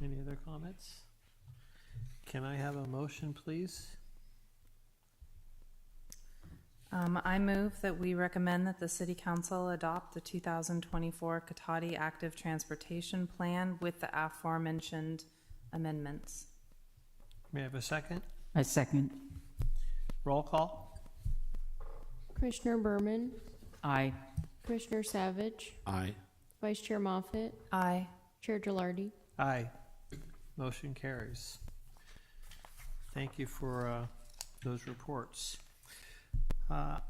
Any other comments? Can I have a motion, please? I move that we recommend that the City Council adopt the 2024 Cotati Active Transportation Plan with the aforementioned amendments. May I have a second? I second. Roll call? Commissioner Berman, Aye. Commissioner Savage, Aye. Vice Chair Moffett, Aye. Chair Gilardi. Aye. Motion carries. Thank you for those reports.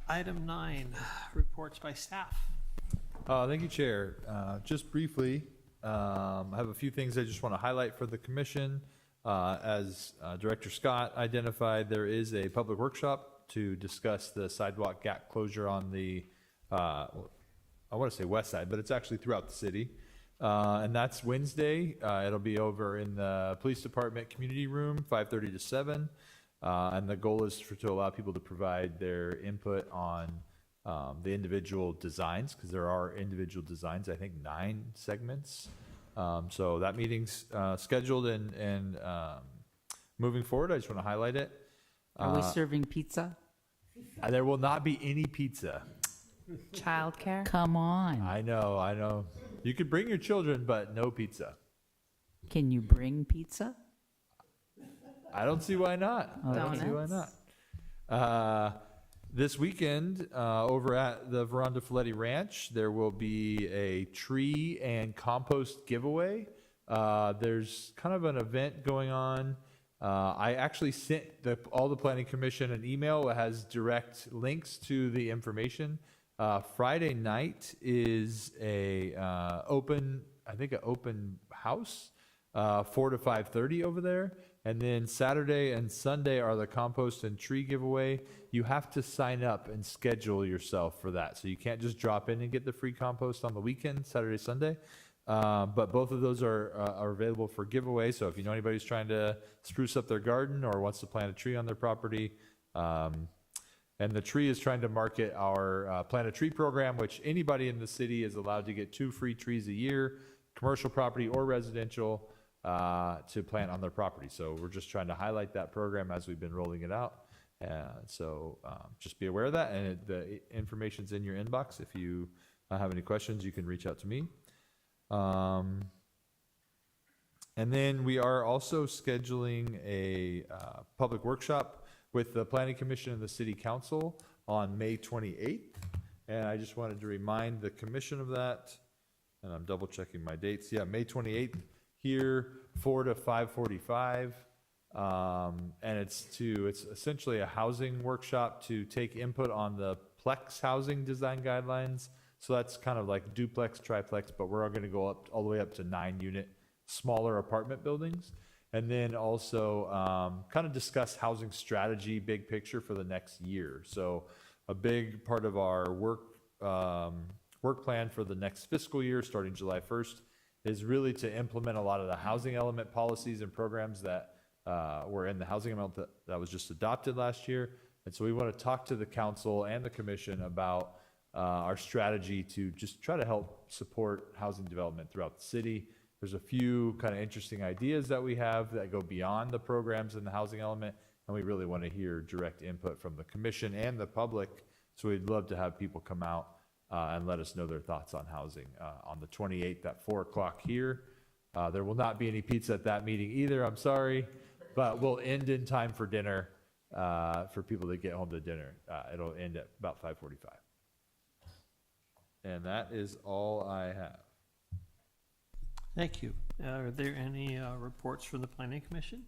Item 9, reports by staff. Thank you, Chair. Just briefly, I have a few things I just want to highlight for the commission. As Director Scott identified, there is a public workshop to discuss the sidewalk gap closure on the, I want to say west side, but it's actually throughout the city. And that's Wednesday. It'll be over in the Police Department Community Room, 5:30 to 7. And the goal is to allow people to provide their input on the individual designs, because there are individual designs, I think 9 segments. So that meeting's scheduled and moving forward. I just want to highlight it. Are we serving pizza? There will not be any pizza. Childcare. Come on. I know. You could bring your children, but no pizza. Can you bring pizza? I don't see why not. I don't see why not. This weekend, over at the Veranda Folletti Ranch, there will be a tree and compost giveaway. There's kind of an event going on. I actually sent all the Planning Commission an email that has direct links to the information. Friday night is an open house, 4 to 5:30 over there. And then Saturday and Sunday are the compost and tree giveaway. You have to sign up and schedule yourself for that. So you can't just drop in and get the free compost on the weekend, Saturday, Sunday. But both of those are available for giveaway. So if you know anybody who's trying to spruce up their garden or wants to plant a tree on their property, And the tree is trying to market our Plant a Tree program, which anybody in the city is allowed to get 2 free trees a year, commercial property or residential, to plant on their property. So we're just trying to highlight that program as we've been rolling it out. So just be aware of that, and the information's in your inbox. If you have any questions, you can reach out to me. And then we are also scheduling a public workshop with the Planning Commission and the City Council on May 28th. And I just wanted to remind the commission of that, and I'm double checking my dates. Yeah, May 28th here, 4 to 5:45. And it's essentially a housing workshop to take input on the Plex housing design guidelines. So that's kind of like duplex, triplex, but we're going to go up all the way up to 9-unit smaller apartment buildings. And then also kind of discuss housing strategy, big picture for the next year. So a big part of our work plan for the next fiscal year, starting July 1st, is really to implement a lot of the housing element policies and programs that were in the housing element that was just adopted last year. And so we want to talk to the council and the commission about our strategy to just try to help support housing development throughout the city. There's a few kind of interesting ideas that we have that go beyond the programs in the housing element, and we really want to hear direct input from the commission and the public. So we'd love to have people come out and let us know their thoughts on housing on the 28th at 4 o'clock here. There will not be any pizza at that meeting either, I'm sorry, but we'll end in time for dinner for people to get home to dinner. It'll end at about 5:45. And that is all I have. Thank you. Are there any reports from the Planning Commission?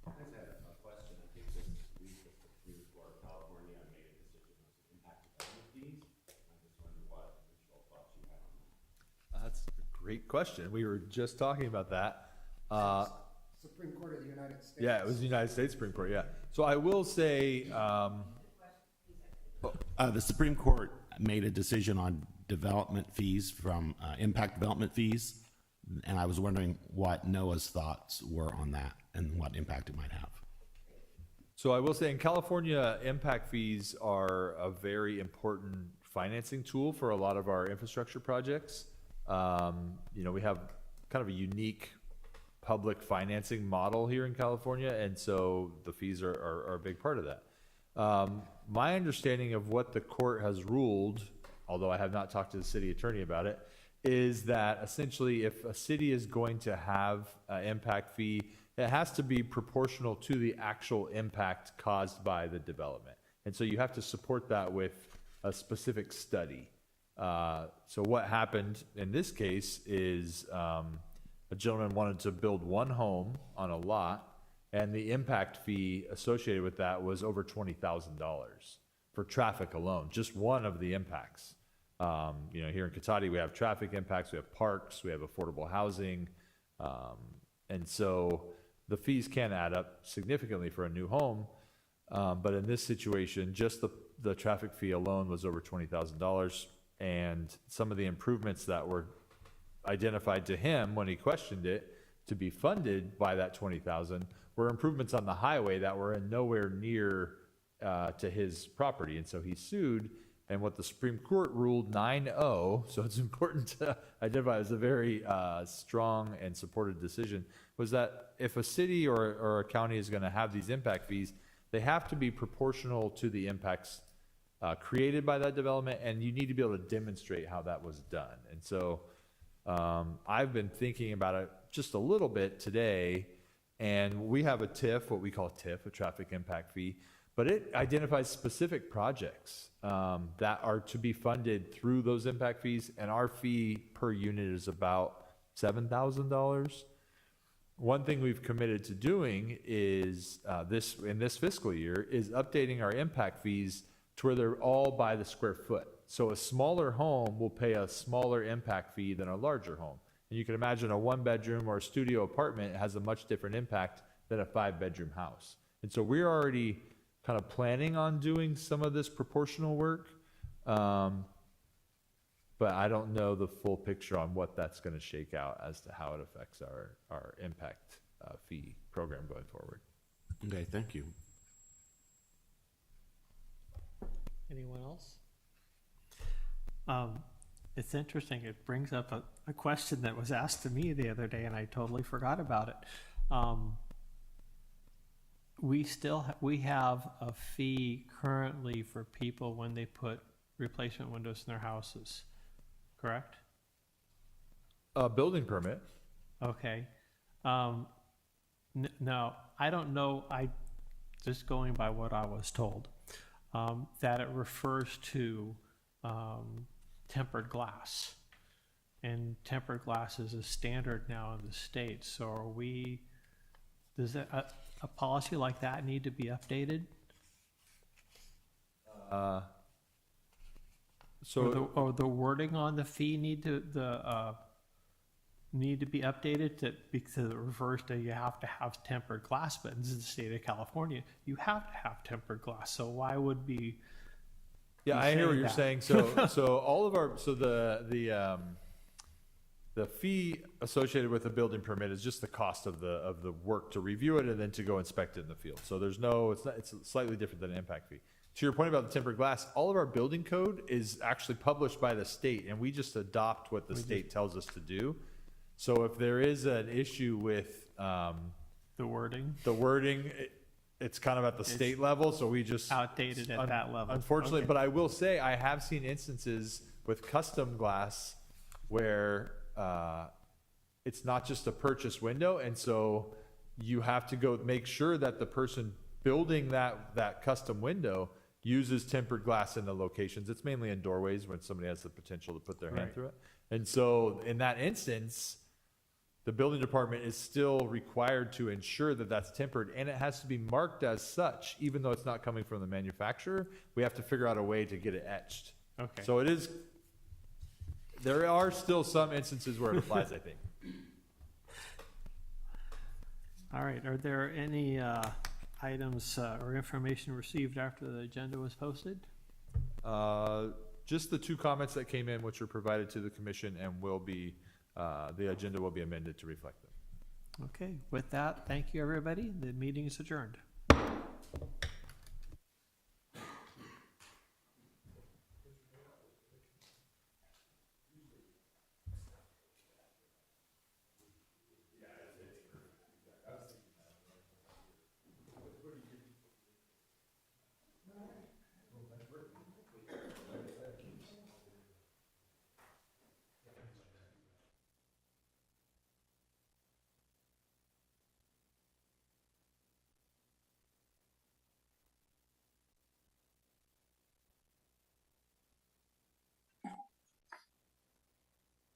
I just had a question. I think this week the Supreme Court of California made a decision on some impact development fees. I just wondered what initial thoughts you had on that. That's a great question. We were just talking about that. Supreme Court of the United States. Yeah, it was the United States Supreme Court, yeah. So I will say, The Supreme Court made a decision on development fees from impact development fees, and I was wondering what NOAA's thoughts were on that and what impact it might have. so I will say in California, impact fees are a very important financing tool for a lot of our infrastructure projects. We have kind of a unique public financing model here in California, and so the fees are a big part of that. My understanding of what the court has ruled, although I have not talked to the city attorney about it, is that essentially if a city is going to have an impact fee, it has to be proportional to the actual impact caused by the development. And so you have to support that with a specific study. So what happened in this case is a gentleman wanted to build one home on a lot, and the impact fee associated with that was over $20,000 for traffic alone, just one of the impacts. Here in Cotati, we have traffic impacts, we have parks, we have affordable housing. And so the fees can add up significantly for a new home. But in this situation, just the traffic fee alone was over $20,000. And some of the improvements that were identified to him when he questioned it to be funded by that $20,000 were improvements on the highway that were in nowhere near to his property. And so he sued, and what the Supreme Court ruled 9-0, so it's important to identify as a very strong and supported decision, was that if a city or a county is going to have these impact fees, they have to be proportional to the impacts created by that development, and you need to be able to demonstrate how that was done. And so I've been thinking about it just a little bit today, and we have a TIF, what we call a TIF, a traffic impact fee, but it identifies specific projects that are to be funded through those impact fees, and our fee per unit is about $7,000. One thing we've committed to doing is in this fiscal year is updating our impact fees to where they're all by the square foot. So a smaller home will pay a smaller impact fee than a larger home. And you can imagine a 1-bedroom or a studio apartment has a much different impact than a 5-bedroom house. And so we're already kind of planning on doing some of this proportional work. But I don't know the full picture on what that's going to shake out as to how it affects our impact fee program going forward. Okay, thank you. Anyone else? It's interesting. It brings up a question that was asked to me the other day, and I totally forgot about it. We have a fee currently for people when they put replacement windows in their houses, correct? A building permit. Okay. Now, I don't know, just going by what I was told, that it refers to tempered glass. And tempered glass is a standard now in the state, so does a policy like that need to be updated? Or the wording on the fee need to be updated because it refers to you have to have tempered glass, but in the state of California, you have to have tempered glass. So why would be? Yeah, I hear what you're saying. So all of our, the fee associated with a building permit is just the cost of the work to review it and then to go inspect it in the field. So it's slightly different than an impact fee. To your point about the tempered glass, all of our building code is actually published by the state, and we just adopt what the state tells us to do. So if there is an issue with The wording? It's kind of at the state level, so we just Outdated at that level. Unfortunately, Okay. but I will say I have seen instances with custom glass where it's not just a purchase window, and so you have to go make sure that the person building that custom window uses tempered glass in the locations. It's mainly in doorways when somebody has the potential to put their hand Right. through it. And so in that instance, the building department is still required to ensure that that's tempered, and it has to be marked as such, even though it's not coming from the manufacturer. We have to figure out a way to get it etched. Okay. So there are still some instances where it applies, I think. All right, are there any items or information received after the agenda was posted? Just the two comments that came in, which were provided to the commission and will be, the agenda will be amended to reflect them. Okay, with that, thank you, everybody. The meeting is adjourned.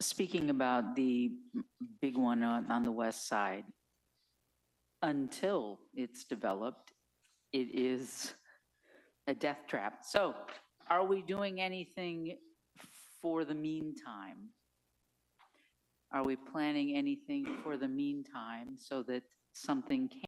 Speaking about the big one on the west side, until it's developed, it is a death trap. So are we doing anything for the meantime? Are we planning anything for the meantime so that something can